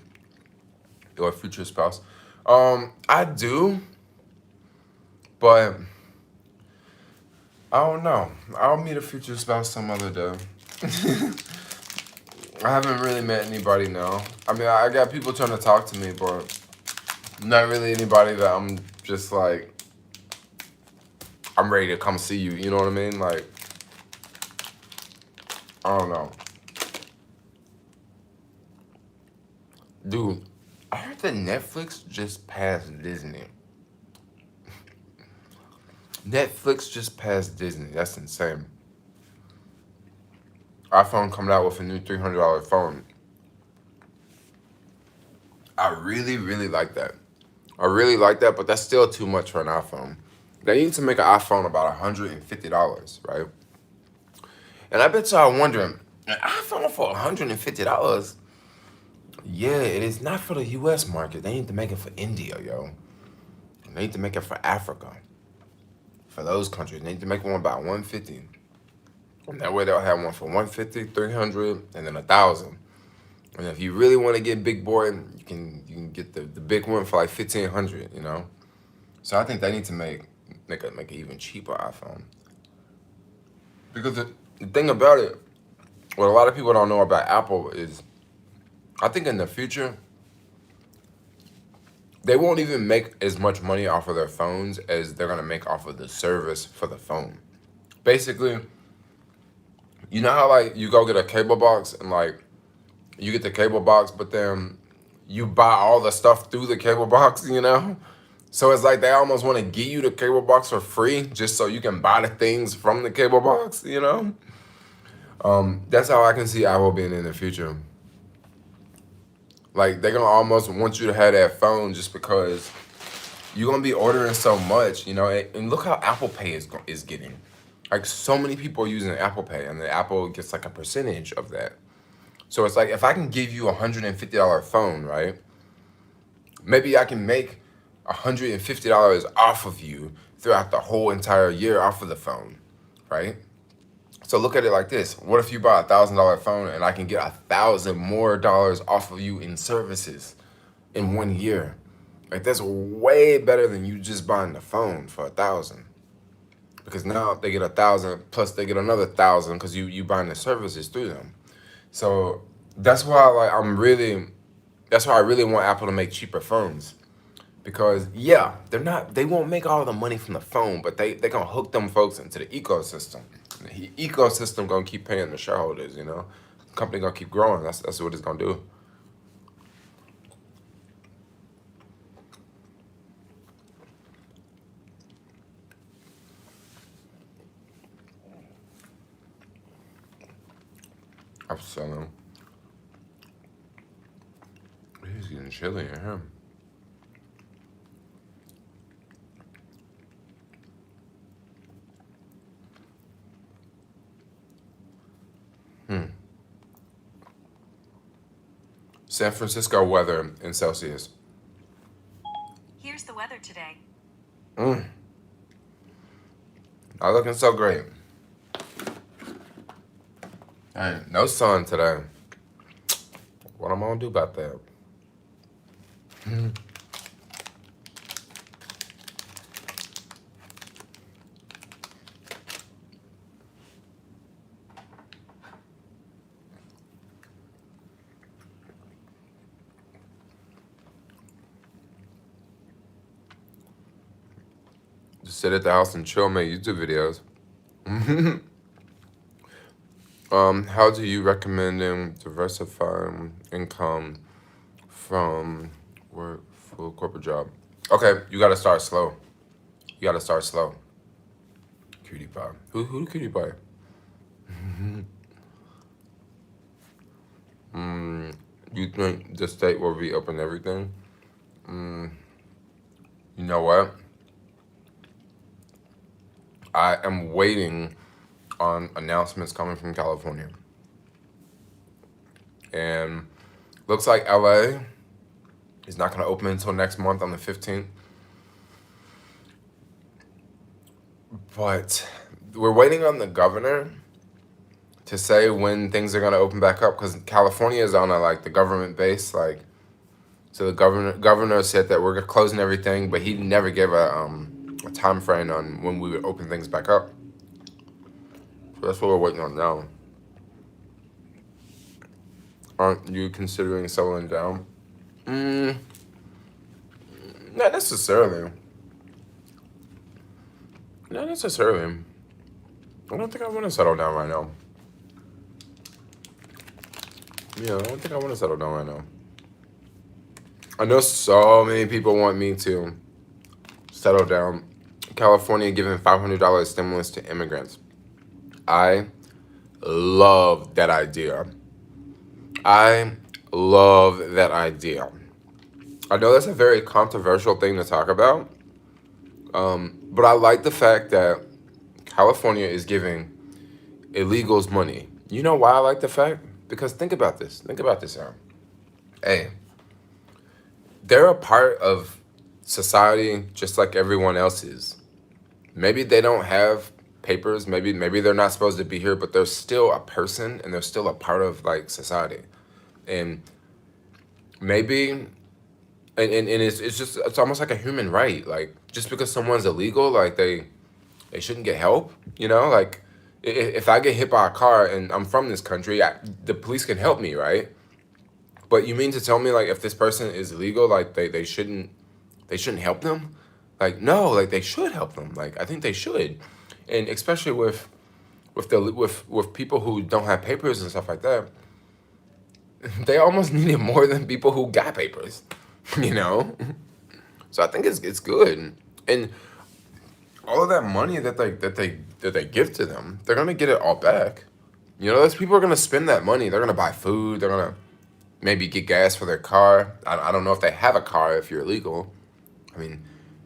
your future spouse. I do, but I don't know. I'll meet a future spouse some other day. I haven't really met anybody now. I mean, I got people trying to talk to me, but not really anybody that I'm just like, I'm ready to come see you. You know what I mean? Like, I don't know. Dude, I heard that Netflix just passed Disney. Netflix just passed Disney. That's insane. iPhone coming out with a new $300 phone. I really, really like that. I really like that, but that's still too much for an iPhone. They need to make an iPhone about $150, right? And I bet y'all wondering, an iPhone for $150? Yeah, it is not for the US market. They need to make it for India, yo. They need to make it for Africa. For those countries, they need to make one about $150. And that way they'll have one for $150, $300, and then $1,000. And if you really want to get big boy, you can get the big one for like $1,500, you know? So I think they need to make an even cheaper iPhone. Because the thing about it, what a lot of people don't know about Apple is, I think in the future, they won't even make as much money off of their phones as they're gonna make off of the service for the phone. Basically, you know how like you go get a cable box and like you get the cable box, but then you buy all the stuff through the cable box, you know? So it's like they almost want to give you the cable box for free just so you can buy the things from the cable box, you know? That's how I can see Apple being in the future. Like, they're going to almost want you to have that phone just because you're going to be ordering so much, you know? And look how Apple Pay is getting. Like, so many people are using Apple Pay, and then Apple gets like a percentage of that. So it's like, if I can give you a $150 phone, right? Maybe I can make $150 off of you throughout the whole entire year off of the phone, right? So look at it like this. What if you buy a $1,000 phone and I can get $1,000 more off of you in services in 1 year? Like, that's way better than you just buying the phone for $1,000. Because now they get $1,000 plus they get another $1,000 because you buying the services through them. So that's why I really want Apple to make cheaper phones. Because yeah, they won't make all the money from the phone, but they gonna hook them folks into the ecosystem. The ecosystem gonna keep paying the shareholders, you know. The company gonna keep growing. That's what it's gonna do. I'm selling. He's getting chilly in here. San Francisco weather in Celsius. Here's the weather today. Not looking so great. Hey, no sun today. What am I gonna do about that? Just sit at the house and chill, make YouTube videos. How do you recommend diversifying income from work for a corporate job? Okay, you gotta start slow. Cutie pie. Who cutie pie? You think the state will reopen everything? You know what? I am waiting on announcements coming from California. And looks like LA is not going to open until next month on the 15th. But we're waiting on the governor to say when things are gonna open back up, because California is on a like the government base, like so the governor said that we're closing everything, but he never gave a time frame on when we would open things back up. So that's what we're waiting on now. Aren't you considering settling down? Not necessarily. Not necessarily. I don't think I want to settle down right now. Yeah, I don't think I want to settle down right now. I know so many people want me to settle down. California giving $500 stimulus to immigrants. I love that idea. I love that idea. I know that's a very controversial thing to talk about, but I like the fact that California is giving illegals money. You know why I like the fact? Because think about this. Think about this, Aaron. Hey, they're a part of society just like everyone else is. Maybe they don't have papers. Maybe they're not supposed to be here, but they're still a person and they're still a part of like society. And maybe and it's almost like a human right. Like just because someone's illegal, like they shouldn't get help. You know, like if I get hit by a car and I'm from this country, the police can help me, right? But you mean to tell me like if this person is illegal, like they shouldn't help them? Like no, like they should help them. Like I think they should, and especially with people who don't have papers and stuff like that, they almost need it more than people who got papers, you know. So I think it's good, and all of that money that they give to them, they're gonna get it all back. You know, those people are gonna spend that money. They're gonna buy food. They're gonna maybe get gas for their car. I don't know if they have a car if you're illegal. I mean,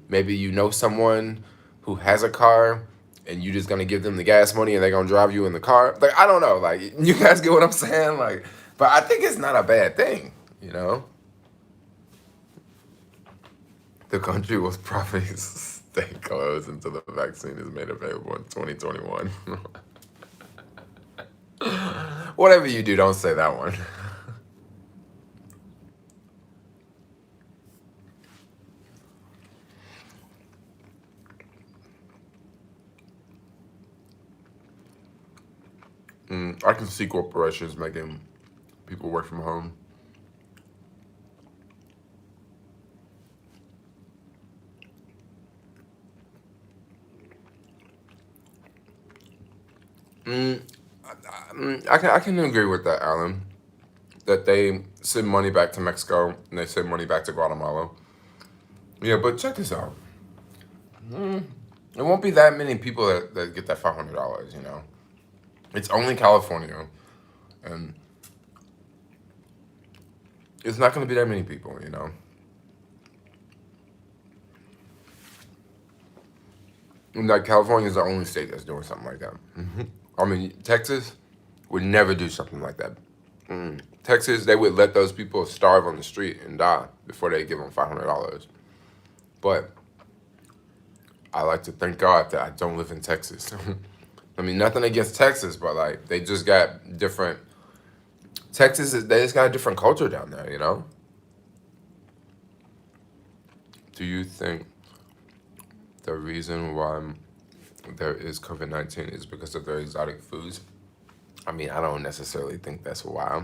maybe you know someone who has a car and you just gonna give them the gas money and they're gonna drive you in the car. Like, I don't know. Like, you guys get what I'm saying? Like, but I think it's not a bad thing, you know? The country will probably stay closed until the vaccine is made available in 2021. Whatever you do, don't say that one. I can see corporations making people work from home. I can agree with that, Alan. That they send money back to Mexico and they send money back to Guatemala. Yeah, but check this out. It won't be that many people that get that $500, you know? It's only California. And it's not going to be that many people, you know? And like, California is the only state that's doing something like that. I mean, Texas would never do something like that. Texas, they would let those people starve on the street and die before they give them $500. But I like to thank God that I don't live in Texas. I mean, nothing against Texas, but like they just got different. They just got a different culture down there, you know. Do you think the reason why there is COVID-19 is because of their exotic foods? I mean, I don't necessarily think that's why.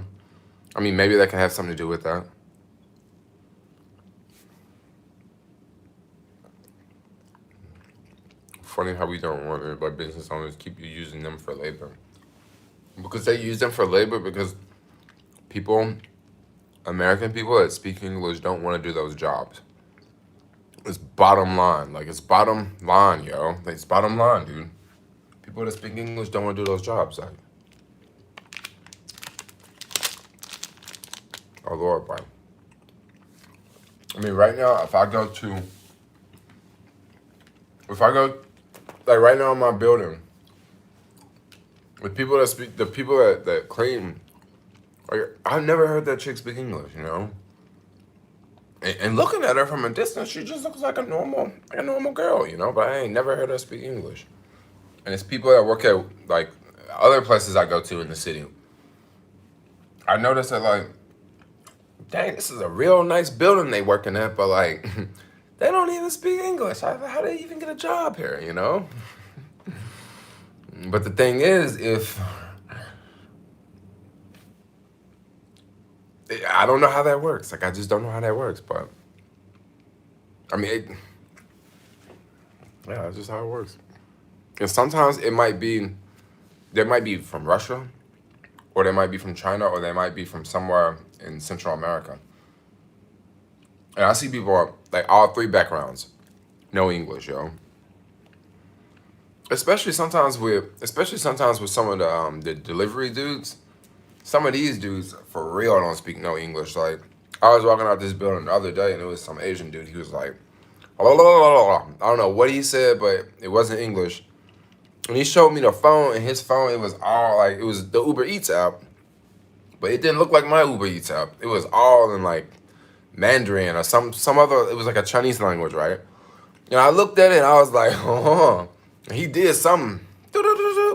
I mean, maybe that can have something to do with that. Funny how we don't want it, but business owners keep using them for labor. Because they use them for labor because American people that speak English don't want to do those jobs. It's bottom line. Like, it's bottom line, yo. It's bottom line, dude. People that speak English don't want to do those jobs. Like, oh, Lord, bro. I mean, right now, like right now in my building, the people that clean, like, I've never heard that chick speak English, you know? And looking at her from a distance, she just looks like a normal girl, you know? But I ain't never heard her speak English. And it's people that work at, like, other places I go to in the city, I noticed that like, dang, this is a real nice building they working at, but like, they don't even speak English. How do they even get a job here? You know. But the thing is, if I don't know how that works, like I just don't know how that works. But I mean, yeah, that's just how it works. And sometimes it might be, they might be from Russia, or they might be from China, or they might be from somewhere in Central America. And I see people like all three backgrounds, no English, yo. Especially sometimes with some of the delivery dudes. Some of these dudes for real don't speak no English. Like I was walking out this building the other day and it was some Asian dude. He was like, I don't know what he said, but it wasn't English. And he showed me the phone, and his phone, it was all like, it was the Uber Eats app, but it didn't look like my Uber Eats app. It was all in like Mandarin or some other, it was like a Chinese language, right? And I looked at it and I was like, oh, he did something.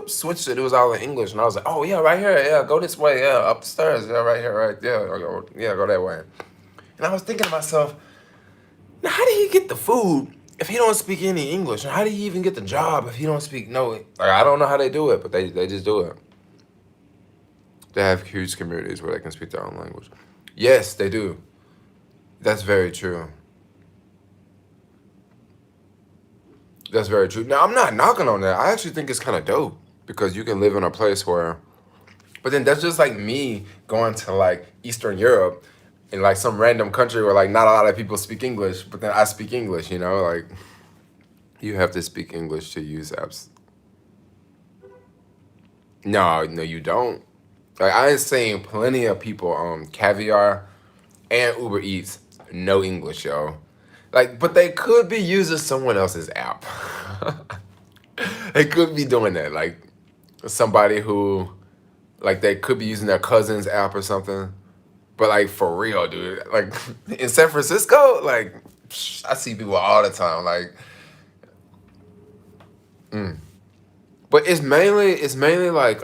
Switched it. It was all in English, and I was like, "Oh yeah, right here. Yeah, go this way. Yeah, up the stairs. Yeah, right here. Right there. Go that way." And I was thinking to myself, now how did he get the food if he don't speak any English? And how did he even get the job if he don't speak no? Like I don't know how they do it, but they just do it. They have huge communities where they can speak their own language. Yes, they do. That's very true. That's very true. Now, I'm not knocking on that. I actually think it's kind of dope because you can live in a place where, but then that's just like me going to like Eastern Europe in like some random country where like not a lot of people speak English, but then I speak English, you know? Like you have to speak English to use apps. No, you don't. Like I've seen plenty of people Caviar and Uber Eats no English, yo. Like, but they could be using someone else's app. They could be doing that. Like somebody who, like, they could be using their cousin's app or something. But like for real, dude. Like in San Francisco, like I see people all the time. Like, but it's mainly like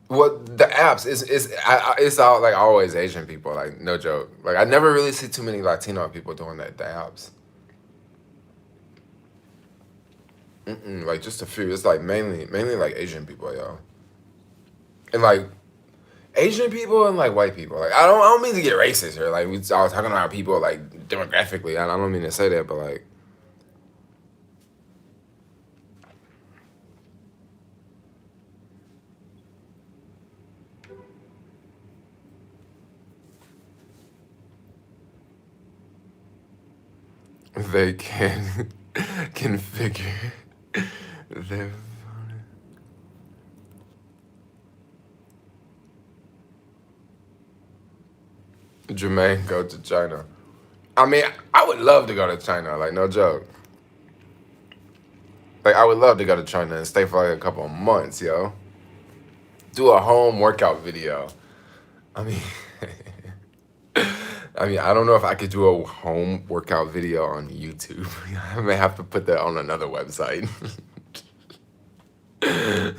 what the apps it's all like always Asian people, like no joke. Like I never really see too many Latino people doing the apps. Like just a few. It's like mainly like Asian people, yo. And like Asian people and like white people. Like I don't mean to get racist here. Like we all talking about people like demographically. I don't mean to say that, but like they can configure their Jermaine go to China. I mean, I would love to go to China, like no joke. Like I would love to go to China and stay for like a couple of months, yo. Do a home workout video. I mean I don't know if I could do a home workout video on YouTube. I may have to put that on another website. Dude,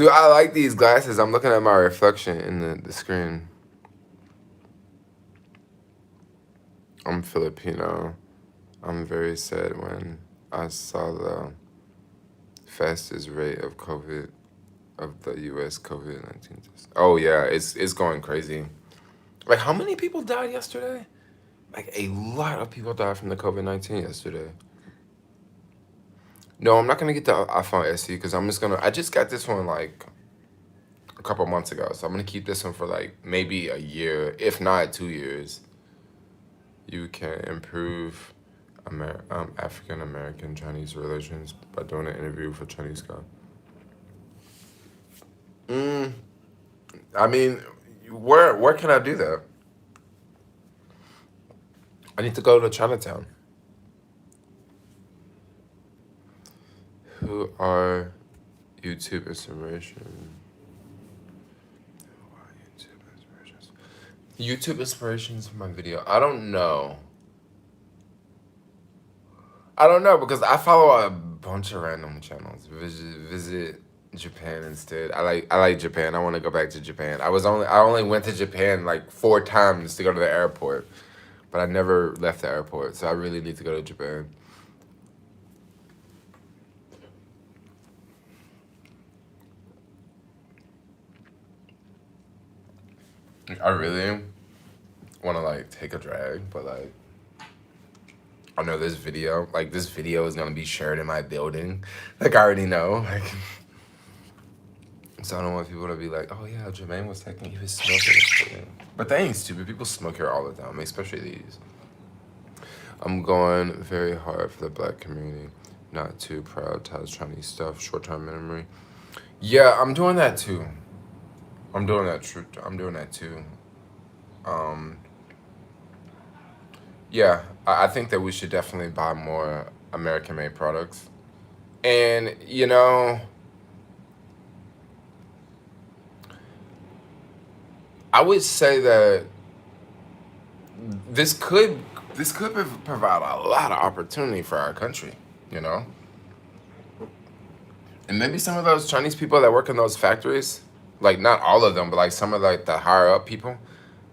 I like these glasses. I'm looking at my reflection in the screen. I'm Filipino. I'm very sad when I saw the fastest rate of COVID, of the U.S. COVID-19 test. Oh yeah, it's going crazy. Like how many people died yesterday? Like a lot of people died from the COVID-19 yesterday. No, I'm not gonna get the iPhone SE because I just got this one like a couple months ago, so I'm gonna keep this one for like maybe a year, if not 2 years. You can improve African American Chinese relations by doing an interview for Chinese guy. I mean, where can I do that? I need to go to Chinatown. Who are YouTube inspiration? Who are YouTube inspirations? YouTube inspirations for my video. I don't know because I follow a bunch of random channels. Visit Japan instead. I like Japan. I want to go back to Japan. I only went to Japan like 4 times to go to the airport, but I never left the airport. So I really need to go to Japan. I really want to like take a drag, but like I know this video is gonna be shared in my building. Like I already know. Like so I don't want people to be like, oh yeah, Jermaine was taking, he was smoking. But they ain't stupid. People smoke here all the time, especially these. I'm going very hard for the black community, not to prioritize Chinese stuff, short-term memory. Yeah, I'm doing that too. I'm doing that too. Yeah, I think that we should definitely buy more American-made products. And, you know, I would say that this could provide a lot of opportunity for our country, you know? And maybe some of those Chinese people that work in those factories, like not all of them, but like some of like the higher up people,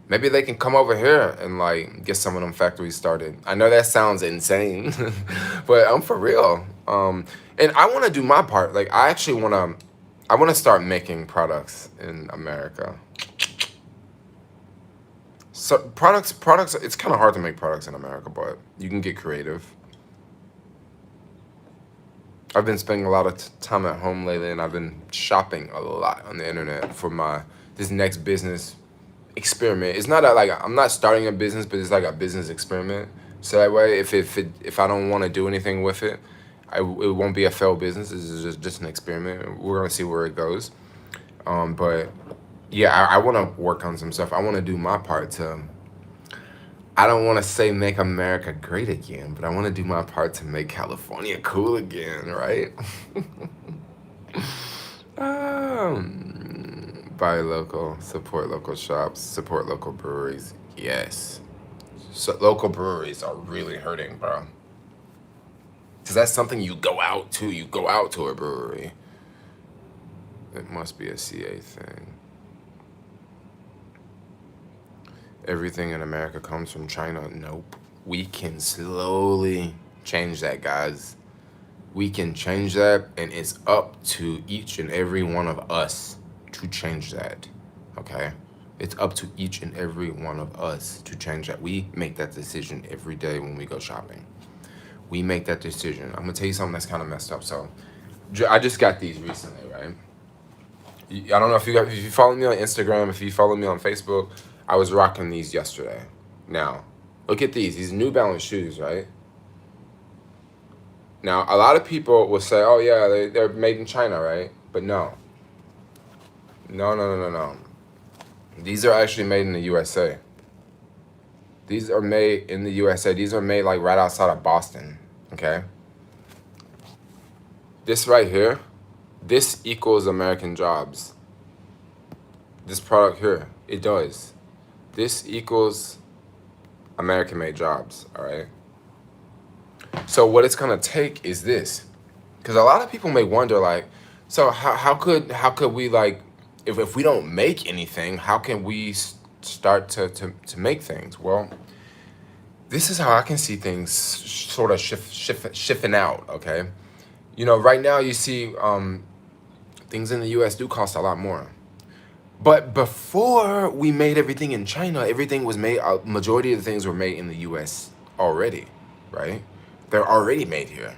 maybe they can come over here and like get some of them factories started. I know that sounds insane, but I'm for real. And I want to do my part. Like I actually I want to start making products in America. So products. It's kind of hard to make products in America, but you can get creative. I've been spending a lot of time at home lately, and I've been shopping a lot on the internet for this next business experiment. It's not like I'm not starting a business, but it's like a business experiment. So that way, if I don't want to do anything with it, it won't be a failed business. This is just an experiment. We're gonna see where it goes. But yeah, I want to work on some stuff. I want to do my part to. I don't want to say make America great again, but I want to do my part to make California cool again, right? Buy local, support local shops, support local breweries. Yes. So local breweries are really hurting, bro. Because that's something you go out to. You go out to a brewery. It must be a CA thing. Everything in America comes from China. Nope. We can slowly change that, guys. We can change that, and it's up to each and every one of us to change that, okay? It's up to each and every one of us to change that. We make that decision every day when we go shopping. We make that decision. I'm gonna tell you something that's kind of messed up. So, I just got these recently, right? I don't know if you follow me on Instagram, if you follow me on Facebook, I was rocking these yesterday. Now, look at these New Balance shoes, right? Now, a lot of people will say, oh yeah, they're made in China, right? But no. No. These are actually made in the USA. These are made in the USA. These are made like right outside of Boston, okay? This right here, this equals American jobs. This product here, it does. This equals American-made jobs, all right? So what it's gonna take is this, because a lot of people may wonder, like, so how could we, like, if we don't make anything, how can we start to make things? Well, this is how I can see things sort of shifting out, okay? You know, right now you see things in the U.S. do cost a lot more. But before we made everything in China, everything was made, majority of the things were made in the U.S. already, right? They're already made here.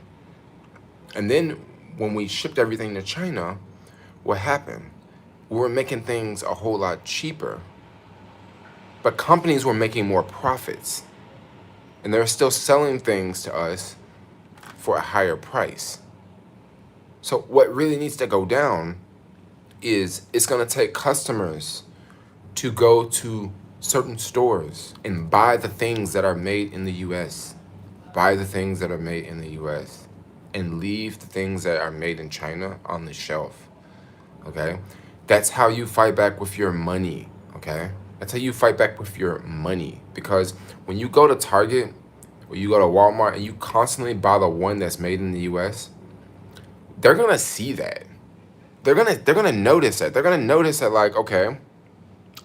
And then when we shipped everything to China, what happened? We were making things a whole lot cheaper. But companies were making more profits. And they're still selling things to us for a higher price. So what really needs to go down is it's gonna take customers to go to certain stores and buy the things that are made in the US. Buy the things that are made in the US and leave the things that are made in China on the shelf, okay? That's how you fight back with your money, okay? That's how you fight back with your money. Because when you go to Target or you go to Walmart and you constantly buy the one that's made in the US, they're gonna see that. They're gonna notice that. They're gonna notice that, like, okay,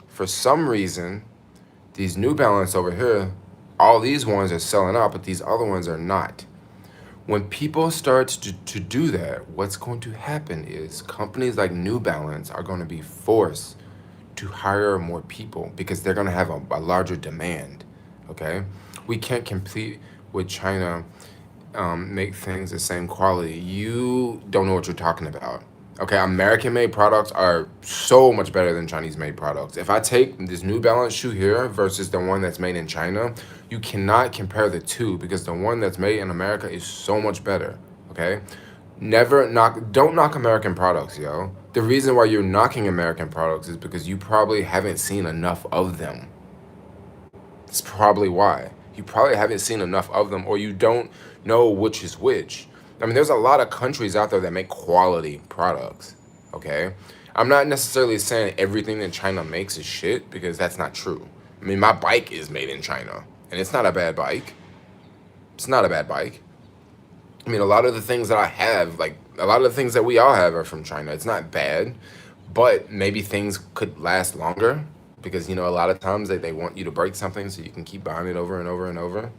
for some reason, these New Balance over here, all these ones are selling out, but these other ones are not. When people start to do that, what's going to happen is companies like New Balance are going to be forced to hire more people because they're going to have a larger demand. Okay, we can't compete with China, make things the same quality. You don't know what you're talking about. Okay, American made products are so much better than Chinese made products. If I take this New Balance shoe here versus the one that's made in China, you cannot compare the two because the one that's made in America is so much better. Okay? Don't knock American products, yo. The reason why you're knocking American products is because you probably haven't seen enough of them. That's probably why. You probably haven't seen enough of them, or you don't know which is which. I mean, there's a lot of countries out there that make quality products, okay? I'm not necessarily saying everything that China makes is shit, because that's not true. I mean, my bike is made in China, and it's not a bad bike. It's not a bad bike. I mean, a lot of the things that I have, like, a lot of the things that we all have are from China. It's not bad, but maybe things could last longer because, a lot of times they want you to break something so you can keep buying it over and over and over.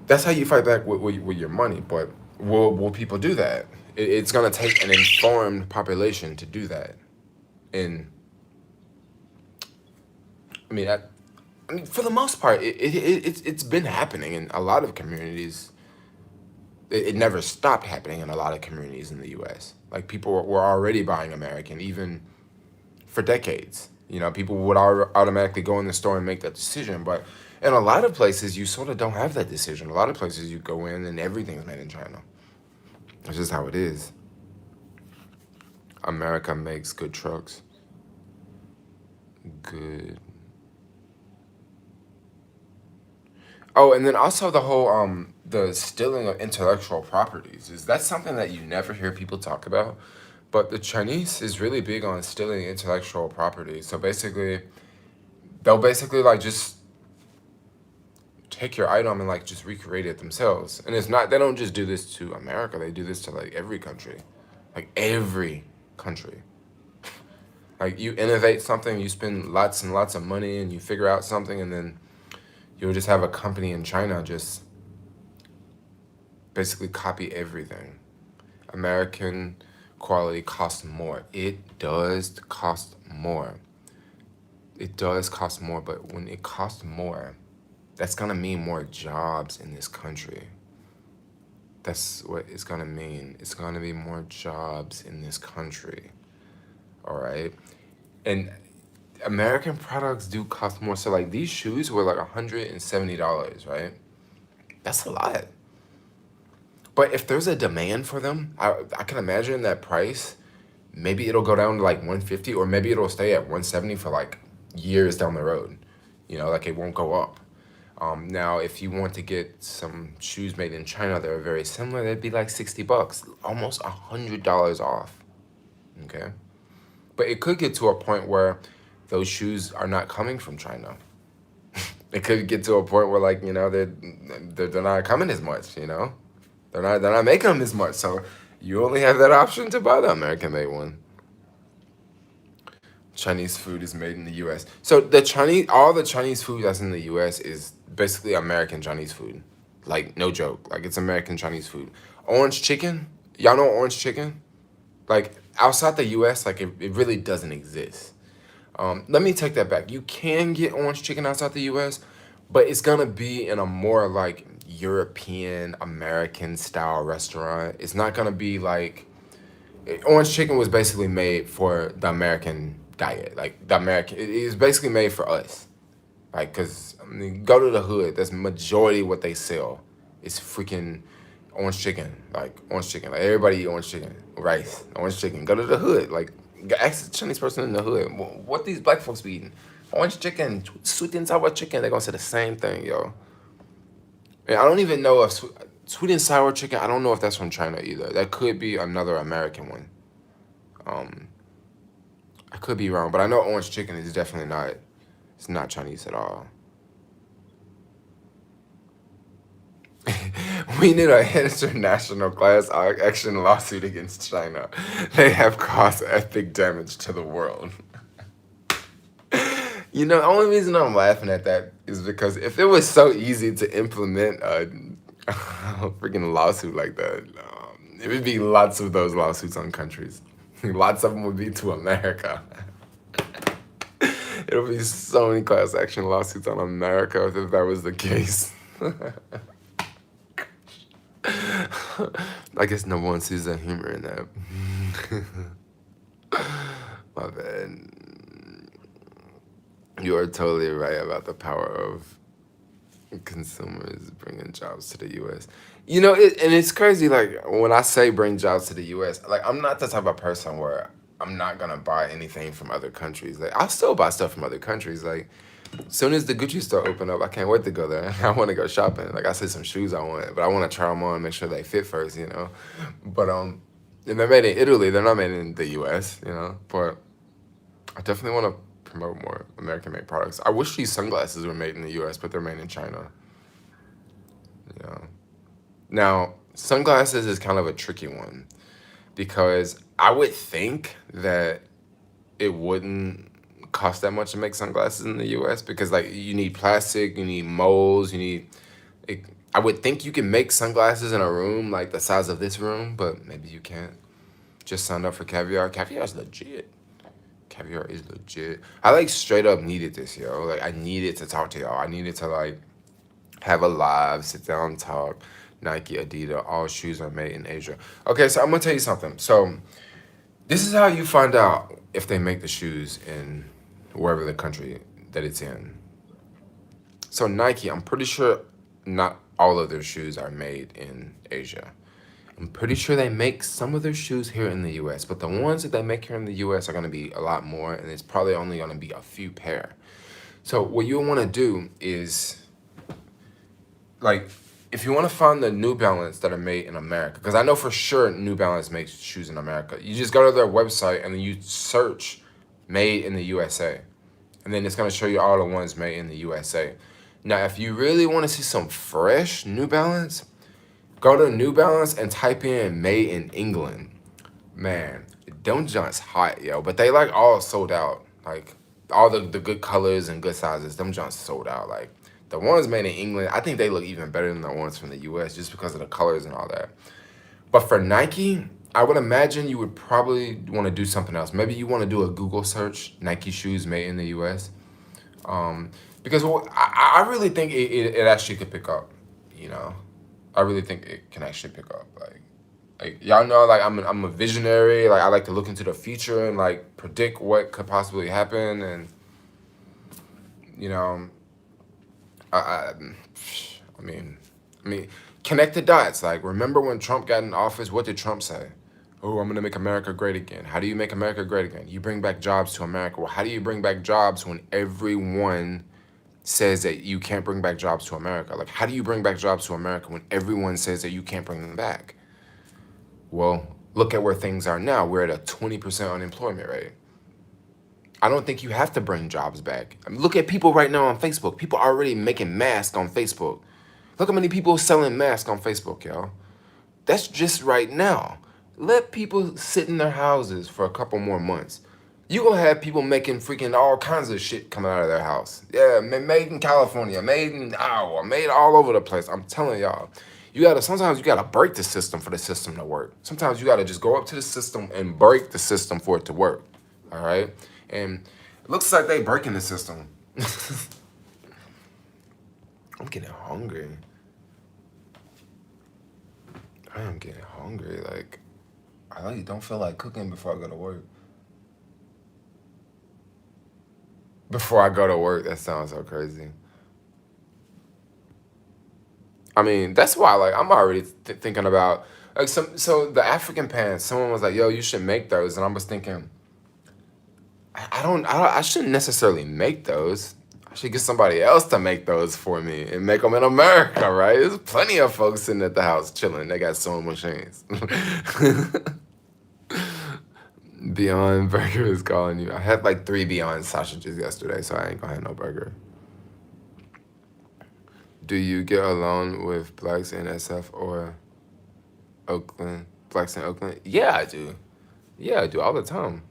That's how you fight back with your money, but will people do that? It's going to take an informed population to do that. And, I mean, for the most part, it's been happening in a lot of communities. It never stopped happening in a lot of communities in the U.S. Like, people were already buying American, even for decades. People would automatically go in the store and make that decision. But in a lot of places, you sort of don't have that decision. A lot of places, you go in and everything's made in China. That's just how it is. America makes good trucks. Good. Oh, and then also the whole the stealing of intellectual properties is that's something that you never hear people talk about. But the Chinese is really big on stealing intellectual property. So basically, they'll basically like just take your item and like just recreate it themselves. And it's not they don't just do this to America. They do this to like every country. Like every country. Like you innovate something, you spend lots and lots of money and you figure out something and then you'll just have a company in China just basically copy everything. American quality costs more. It does cost more. It does cost more, but when it costs more, that's gonna mean more jobs in this country. That's what it's gonna mean. It's gonna be more jobs in this country. All right? And American products do cost more. So like these shoes were like $170, right? That's a lot. But if there's a demand for them, I can imagine that price. Maybe it'll go down to like 150, or maybe it'll stay at 170 for like years down the road. Like it won't go up. Now, if you want to get some shoes made in China that are very similar, they'd be like $60, almost $100 off. Okay, but it could get to a point where those shoes are not coming from China. It could get to a point where like they're not coming as much. They're not making them as much. So you only have that option to buy the American made one. Chinese food is made in the U.S. So all the Chinese food that's in the U.S. is basically American Chinese food. Like no joke, like it's American Chinese food. Orange chicken, y'all know orange chicken? Like outside the U.S., like it really doesn't exist. Let me take that back. You can get orange chicken outside the U.S., but it's gonna be in a more like European American style restaurant. It's not gonna be like orange chicken was basically made for the American diet. Like the American, it is basically made for us. Like, cause I mean, go to the hood. That's majority what they sell. It's freaking orange chicken. Like orange chicken. Like everybody eat orange chicken, rice, orange chicken. Go to the hood. Like ask the Chinese person in the hood, what these black folks be eating? Orange chicken, sweet and sour chicken. They're gonna say the same thing, yo. And I don't even know if sweet and sour chicken. I don't know if that's from China either. That could be another American one. I could be wrong, but I know orange chicken is definitely not. It's not Chinese at all. We need an international class action lawsuit against China. They have caused epic damage to the world. You know, the only reason I'm laughing at that is because if it was so easy to implement a freaking lawsuit like that, it would be lots of those lawsuits on countries. Lots of them would be to America. It would be so many class action lawsuits on America if that was the case. I guess no one sees the humor in that. My bad. You are totally right about the power of consumers bringing jobs to the U.S. You know, and it's crazy, like, when I say bring jobs to the U.S., like, I'm not the type of person where I'm not gonna buy anything from other countries. Like, I'll still buy stuff from other countries. Like, as soon as the Gucci store open up, I can't wait to go there. I want to go shopping. Like, I see some shoes I want, but I want to try them on and make sure they fit first, you know? But, and they're made in Italy. They're not made in the U.S., you know? But I definitely want to promote more American-made products. I wish these sunglasses were made in the U.S., but they're made in China. You know? Now, sunglasses is kind of a tricky one because I would think that it wouldn't cost that much to make sunglasses in the U.S. because, like, you need plastic, you need molds, you need... I would think you can make sunglasses in a room like the size of this room, but maybe you can't. Just signed up for Caviar. Caviar is legit. Caviar is legit. I, like, straight up needed this, yo. Like, I needed to talk to y'all. I needed to, like, have a live, sit down, talk. Nike, Adidas, all shoes are made in Asia. Okay, so I'm gonna tell you something. So this is how you find out if they make the shoes in wherever the country that it's in. So Nike, I'm pretty sure not all of their shoes are made in Asia. I'm pretty sure they make some of their shoes here in the US, but the ones that they make here in the US are gonna be a lot more, and it's probably only gonna be a few pair. So what you wanna do is, like, if you want to find the New Balance that are made in America, because I know for sure New Balance makes shoes in America, you just go to their website and then you search made in the USA. And then it's going to show you all the ones made in the USA. Now, if you really want to see some fresh New Balance, go to New Balance and type in made in England. Man, them joints hot, yo. But they, like, all sold out. Like, all the good colors and good sizes, them joints sold out. Like, the ones made in England, I think they look even better than the ones from the US just because of the colors and all that. But for Nike, I would imagine you would probably want to do something else. Maybe you want to do a Google search, Nike shoes made in the US. Because I really think it actually could pick up, you know. I really think it can actually pick up. Like y'all know, like, I'm a visionary. Like, I like to look into the future and, like, predict what could possibly happen. And, you know, I mean, connect the dots. Like, remember when Trump got in office, what did Trump say? Oh, I'm going to make America great again. How do you make America great again? You bring back jobs to America. Well, how do you bring back jobs when everyone says that you can't bring back jobs to America? Like, how do you bring back jobs to America when everyone says that you can't bring them back? Well, look at where things are now. We're at a 20% unemployment rate. I don't think you have to bring jobs back. I mean, look at people right now on Facebook. People are already making masks on Facebook. Look how many people selling masks on Facebook, y'all. That's just right now. Let people sit in their houses for a couple more months. You're going to have people making freaking all kinds of shit coming out of their house. Yeah, made in California, made in Iowa, made all over the place. I'm telling y'all. Sometimes you gotta break the system for the system to work. Sometimes you gotta just go up to the system and break the system for it to work. All right? And it looks like they breaking the system. I'm getting hungry. I am getting hungry. Like, I really don't feel like cooking before I go to work. Before I go to work, that sounds so crazy. I mean, that's why, like, I'm already thinking about, like, so the African pants, someone was like, yo, you should make those. And I was thinking, I shouldn't necessarily make those. I should get somebody else to make those for me and make them in America, right? There's plenty of folks sitting at the house chilling. They got sewing machines. Beyond Burger is calling you. I had like 3 Beyond sausages yesterday, so I ain't gonna have no burger. Do you get along with blacks in SF or Oakland? Blacks in Oakland? Yeah, I do. Yeah, I do all the time.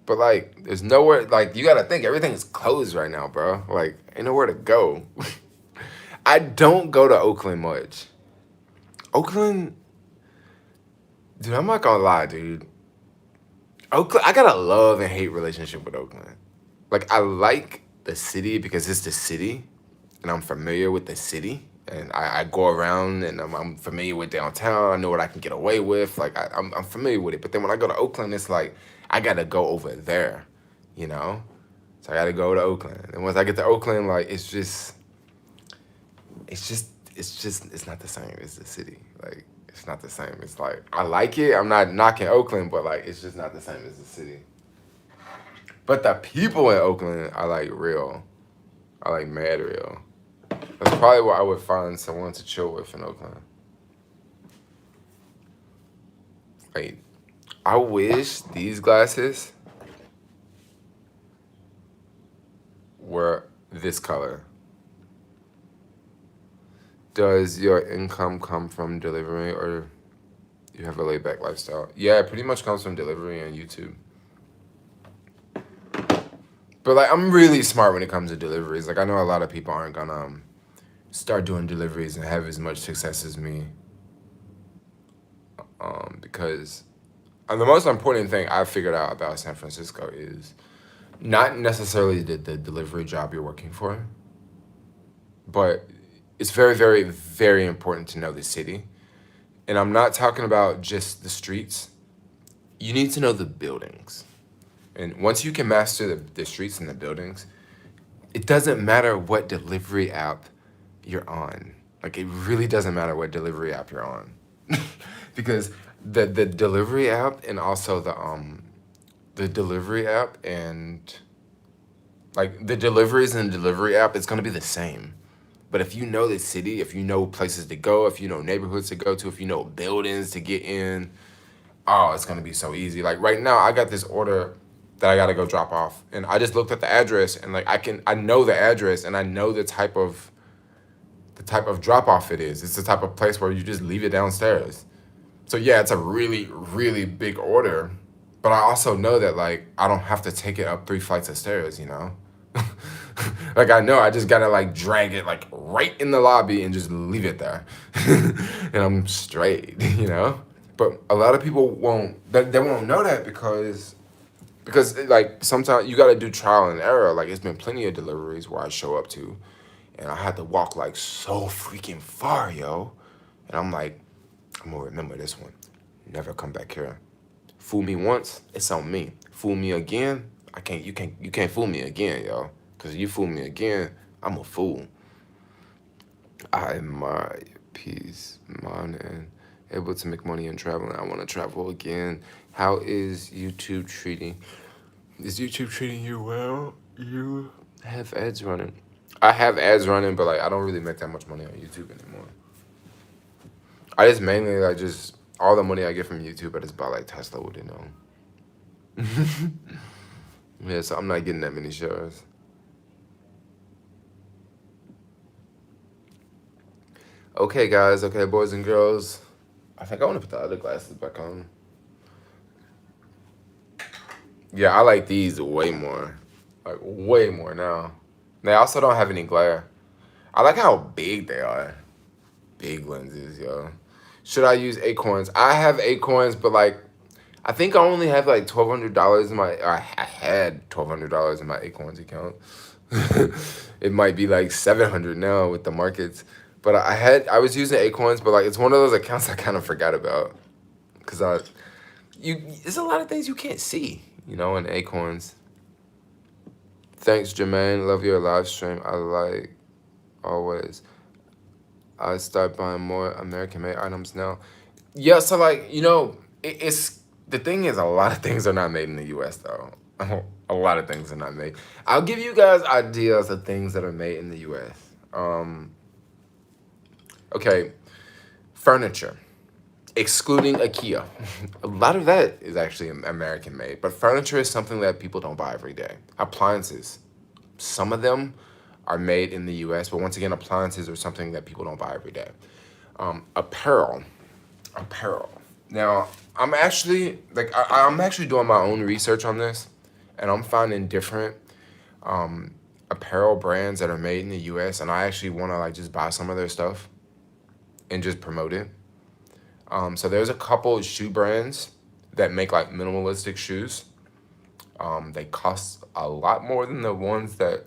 But like, there's nowhere. Like, you gotta think everything's closed right now, bro. Like, ain't nowhere to go. I don't go to Oakland much. Oakland, dude. I'm not gonna lie, dude. Oakland, I got a love and hate relationship with Oakland. Like, I like the city because it's the city, and I'm familiar with the city, and I go around and I'm familiar with downtown. I know what I can get away with. Like, I'm familiar with it. But then when I go to Oakland, it's like I gotta go over there, you know. So I gotta go to Oakland, and once I get to Oakland, like it's not the same as the city. Like, it's not the same. It's like I like it. I'm not knocking Oakland, but like it's just not the same as the city. But the people in Oakland are like real. I like mad real. That's probably where I would find someone to chill with in Oakland. Like, I wish these glasses were this color. Does your income come from delivery or you have a laid back lifestyle? Yeah, it pretty much comes from delivery and YouTube. But like, I'm really smart when it comes to deliveries. Like, I know a lot of people aren't gonna start doing deliveries and have as much success as me. Because the most important thing I figured out about San Francisco is not necessarily the delivery job you're working for, but it's very, very, very important to know the city. And I'm not talking about just the streets. You need to know the buildings. And once you can master the streets and the buildings, it doesn't matter what delivery app you're on. Like, it really doesn't matter what delivery app you're on. Because the delivery app and also the delivery app and like the deliveries in the delivery app, it's gonna be the same. But if you know the city, if you know places to go, if you know neighborhoods to go to, if you know buildings to get in, oh, it's gonna be so easy. Like right now, I got this order that I gotta go drop off, and I just looked at the address, and like I know the address, and I know the type of drop off it is. It's the type of place where you just leave it downstairs. So yeah, it's a really, really big order, but I also know that like I don't have to take it up 3 flights of stairs, you know? Like I know I just gotta like drag it like right in the lobby and just leave it there. And I'm straight, you know? But a lot of people they won't know that because like sometimes you gotta do trial and error. Like it's been plenty of deliveries where I show up to and I had to walk like so freaking far, yo. And I'm like, I'm gonna remember this one. Never come back here. Fool me once, it's on me. Fool me again, you can't fool me again, yo. Cause you fool me again, I'm a fool. I admire your peace, MOUND, and able to make money and traveling. I wanna travel again. How is YouTube treating? Is YouTube treating you well? You have ads running. I have ads running, but like I don't really make that much money on YouTube anymore. I just mainly like just all the money I get from YouTube, I just buy like Tesla with it on. Yeah, so I'm not getting that many shares. Okay, guys. Okay, boys and girls. I think I want to put the other glasses back on. Yeah, I like these way more. Like way more now. They also don't have any glare. I like how big they are. Big lenses, yo. Should I use Acorns? I have Acorns, but like, I think I only have like $1,200 in my, or I had $1,200 in my Acorns account. It might be like 700 now with the markets. But I was using Acorns, but like, it's one of those accounts I kind of forgot about. Cause there's a lot of things you can't see, you know, in Acorns. Thanks, Jermaine. Love your live stream. I like always. I start buying more American-made items now. Yeah, so like, you know, it's the thing is a lot of things are not made in the U.S. though. A lot of things are not made. I'll give you guys ideas of things that are made in the U.S. Okay, furniture, excluding IKEA. A lot of that is actually American-made, but furniture is something that people don't buy every day. Appliances, some of them are made in the US, but once again, appliances are something that people don't buy every day. Apparel. Now, I'm actually I'm actually doing my own research on this, and I'm finding different apparel brands that are made in the US, and I actually want to like just buy some of their stuff and just promote it. So there's a couple of shoe brands that make like minimalistic shoes. They cost a lot more than the ones that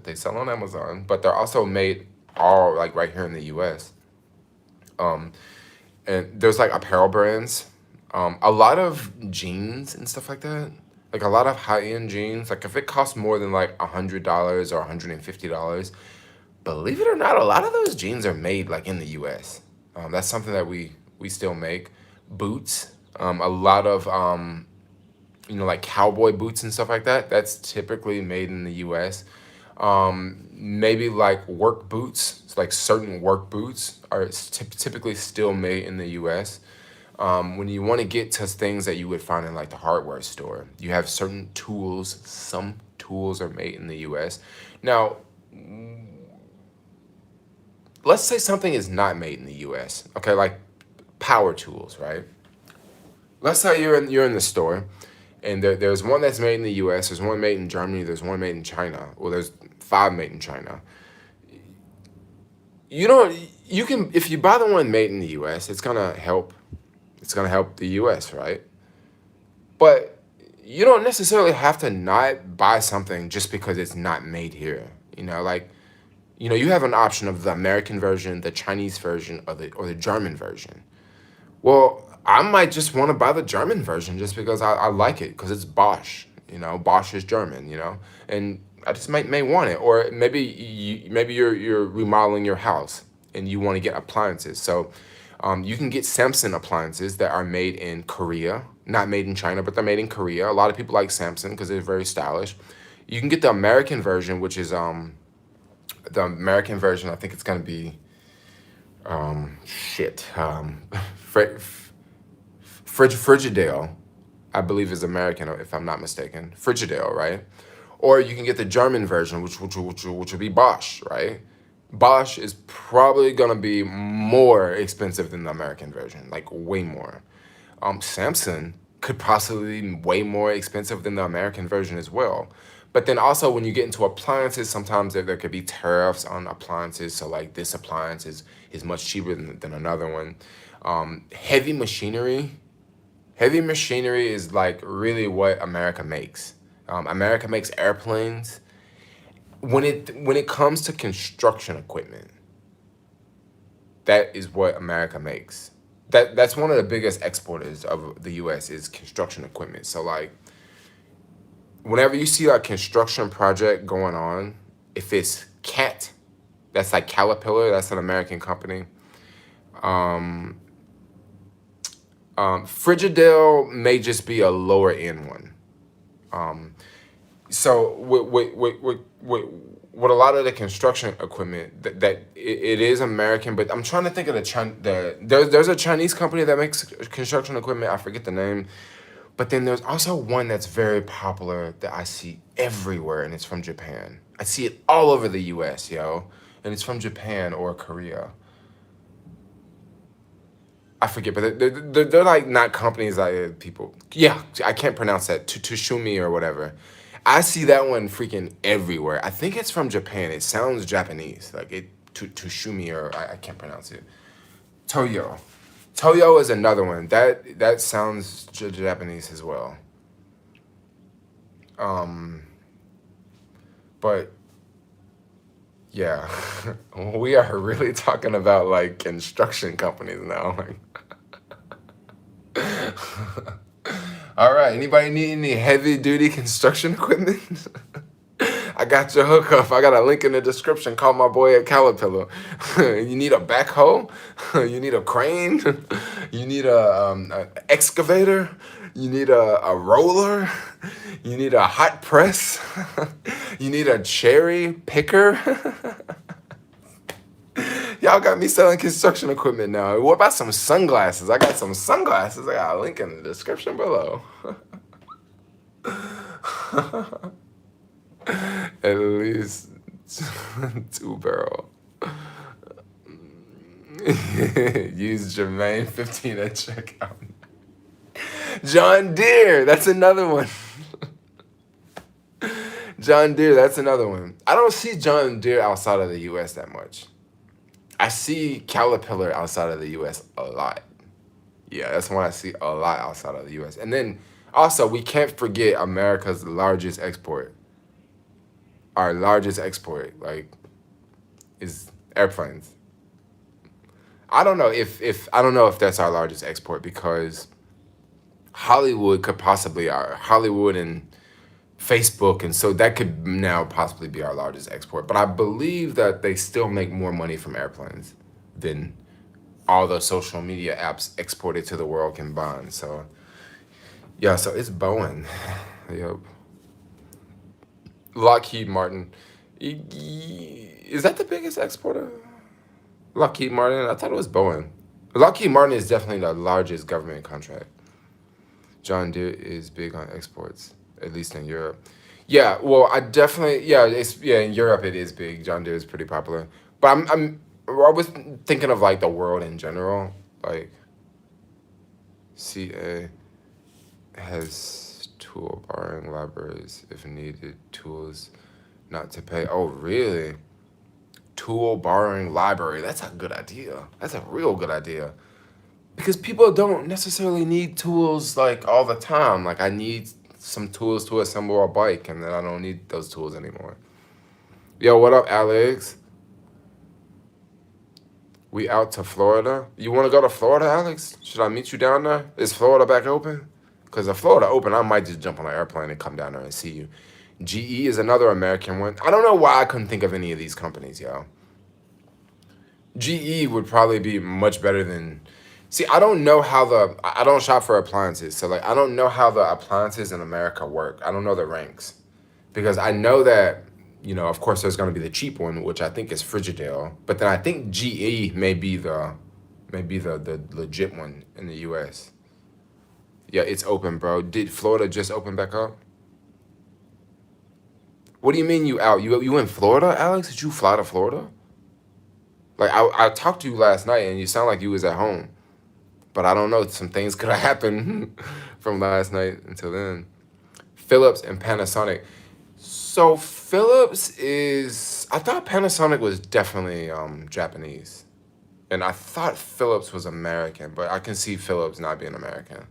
they sell on Amazon, but they're also made all like right here in the US. And there's like apparel brands, a lot of jeans and stuff like that. Like a lot of high-end jeans. Like if it costs more than like $100 or $150, believe it or not, a lot of those jeans are made like in the US. That's something that we still make. Boots, a lot of like cowboy boots and stuff like that. That's typically made in the US. Maybe like work boots, so like certain work boots are typically still made in the US. When you want to get to things that you would find in like the hardware store, you have certain tools. Some tools are made in the US. Now, let's say something is not made in the US. Okay, like power tools, right? Let's say you're in the store, and there's one that's made in the US, there's one made in Germany, there's one made in China. Well, there's 5 made in China. You can, if you buy the one made in the US, it's gonna help the US, right? But you don't necessarily have to not buy something just because it's not made here. You have an option of the American version, the Chinese version, or the German version. Well, I might just want to buy the German version just because I like it, because it's Bosch. Bosch is German, and I just may want it. Or maybe you're remodeling your house and you want to get appliances. So you can get Samsung appliances that are made in Korea, not made in China, but they're made in Korea. A lot of people like Samsung because they're very stylish. You can get the American version, which is the American version. I think it's gonna be Frigidaire, I believe is American, if I'm not mistaken. Frigidaire, right? Or you can get the German version, which would be Bosch, right? Bosch is probably gonna be more expensive than the American version, like way more. Samsung could possibly be way more expensive than the American version as well. But then also when you get into appliances, sometimes there could be tariffs on appliances. So like this appliance is much cheaper than another one. Heavy machinery is like really what America makes. America makes airplanes. When it comes to construction equipment, that is what America makes. That's one of the biggest exporters of the US is construction equipment. So like whenever you see a construction project going on, if it's CAT, that's like Caterpillar, that's an American company. Frigidaire may just be a lower end one. So with a lot of the construction equipment that it is American, but I'm trying to think of there's a Chinese company that makes construction equipment. I forget the name, but then there's also one that's very popular that I see everywhere, and it's from Japan. I see it all over the US, and it's from Japan or Korea. I forget, but they're like not companies like people. Yeah, I can't pronounce that. Tushumi or whatever. I see that one freaking everywhere. I think it's from Japan. It sounds Japanese, like Tushumi, or I can't pronounce it. Toyo. Toyo is another one. That sounds Japanese as well. But yeah, we are really talking about like construction companies now. All right, anybody need any heavy duty construction equipment? I got your hookup. I got a link in the description. Call my boy at Caterpillar. You need a backhoe? You need a crane? You need a excavator? You need a roller? You need a hot press? You need a cherry picker? Y'all got me selling construction equipment now. What about some sunglasses? I got some sunglasses. I got a link in the description below. At least 2-barrel. Use Jermaine 15 at checkout. John Deere, that's another one. John Deere, that's another one. I don't see John Deere outside of the U.S. that much. I see Caterpillar outside of the U.S. a lot. Yeah, that's one I see a lot outside of the U.S. And then also, we can't forget America's largest export. Our largest export, like, is airplanes. I don't know if that's our largest export because Hollywood could possibly Hollywood and Facebook, and so that could now possibly be our largest export. But I believe that they still make more money from airplanes than all the social media apps exported to the world combined. So yeah, so it's Boeing. Yep. Lockheed Martin. Is that the biggest exporter? Lockheed Martin? I thought it was Boeing. Lockheed Martin is definitely the largest government contract. John Deere is big on exports, at least in Europe. Yeah, well, I definitely, in Europe it is big. John Deere is pretty popular. But I was thinking of like the world in general. Like, CA has tool borrowing libraries if needed, tools not to pay. Oh, really? Tool borrowing library. That's a good idea. That's a real good idea. Because people don't necessarily need tools like all the time. Like I need some tools to assemble a bike and then I don't need those tools anymore. Yo, what up, Alex? We out to Florida? You want to go to Florida, Alex? Should I meet you down there? Is Florida back open? Because if Florida open, I might just jump on an airplane and come down there and see you. GE is another American one. I don't know why I couldn't think of any of these companies, yo. GE would probably be much better than... See, I don't know how I don't shop for appliances, so like I don't know how the appliances in America work. I don't know the ranks. Because I know that, you know, of course there's going to be the cheap one, which I think is Frigidaire, but then I think GE may be the legit one in the US. Yeah, it's open, bro. Did Florida just open back up? What do you mean you out? You in Florida, Alex? Did you fly to Florida? Like I talked to you last night and you sound like you was at home. But I don't know, some things could have happened from last night until then. Philips and Panasonic. So Philips is, I thought Panasonic was definitely Japanese. And I thought Philips was American, but I can see Philips not being American.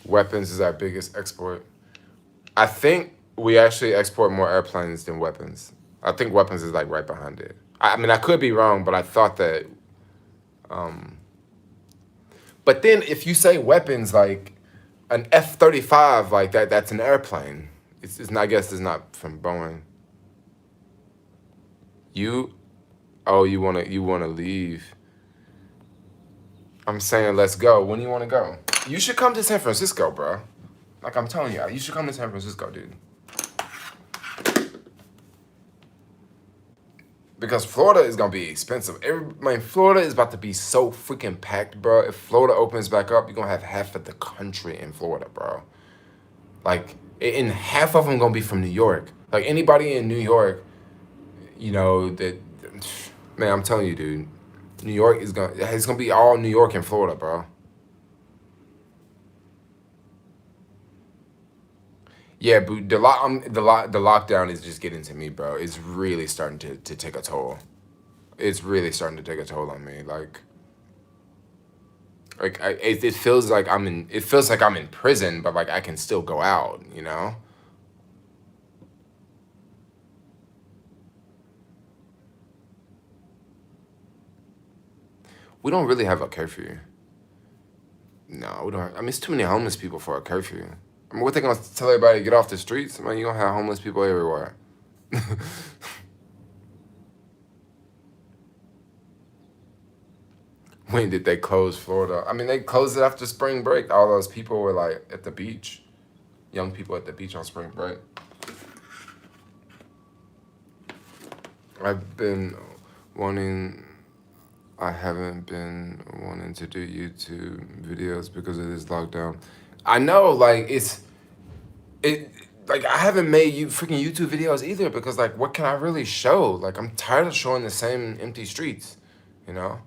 Weapons is our biggest export. I think we actually export more airplanes than weapons. I think weapons is like right behind it. I mean, I could be wrong, but I thought that. But then if you say weapons, like an F-35, like that's an airplane. It's not, I guess it's not from Boeing. You wanna leave. I'm saying let's go. When do you wanna go? You should come to San Francisco, bro. Like I'm telling you, you should come to San Francisco, dude. Because Florida is gonna be expensive. Florida is about to be so freaking packed, bro. If Florida opens back up, you're gonna have half of the country in Florida, bro. Like, and half of them gonna be from New York. Like anybody in New York, you know that. Man, I'm telling you, dude. New York it's gonna be all New York and Florida, bro. Yeah, but the lockdown is just getting to me, bro. It's really starting to take a toll. It's really starting to take a toll on me. It feels like I'm in prison, but like I can still go out, you know? We don't really have a curfew. No, we don't. I mean, it's too many homeless people for a curfew. I mean, what they gonna tell everybody to get off the streets? I mean, you gonna have homeless people everywhere. When did they close Florida? I mean, they closed it after spring break. All those people were like at the beach. Young people at the beach on spring break. I've been wanting I haven't been wanting to do YouTube videos because of this lockdown. I know, like like I haven't made you freaking YouTube videos either because like what can I really show? Like I'm tired of showing the same empty streets, you know?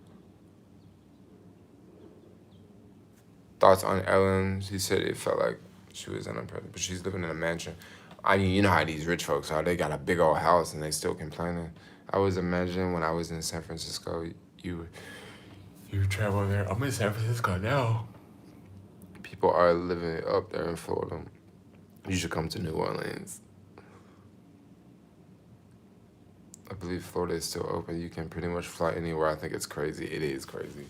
Thoughts on Ellen? She said it felt like she was unimpressed, but she's living in a mansion. I mean, you know how these rich folks are. They got a big old house and they still complaining. I was imagining when I was in San Francisco, you travel there. I'm in San Francisco now. People are living up there in Florida. You should come to New Orleans. I believe Florida is still open. You can pretty much fly anywhere. I think it's crazy. It is crazy.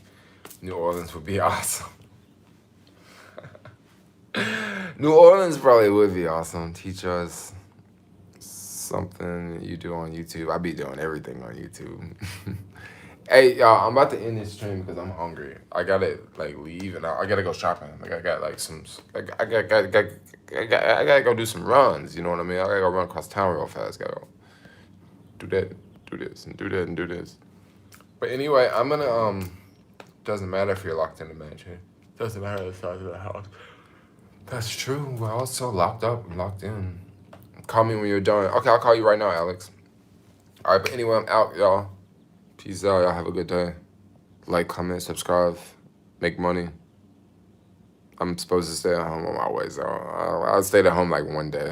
New Orleans would be awesome. New Orleans probably would be awesome. Teach us something you do on YouTube. I be doing everything on YouTube. Hey, y'all, I'm about to end this stream because I'm hungry. I gotta like leave and I gotta go shopping. Like I got like some, I gotta go do some runs. You know what I mean? I gotta go run across town real fast. Gotta go do that, do this, and do that, and do this. But anyway, I'm gonna Doesn't matter if you're locked in the mansion. Doesn't matter the size of the house. That's true. We're all so locked up and locked in. Call me when you're done. Okay, I'll call you right now, Alex. All right, but anyway, I'm out, y'all. Peace out. Y'all have a good day. Like, comment, subscribe, make money. I'm supposed to stay at home on my way, so I'll stay at home like one day.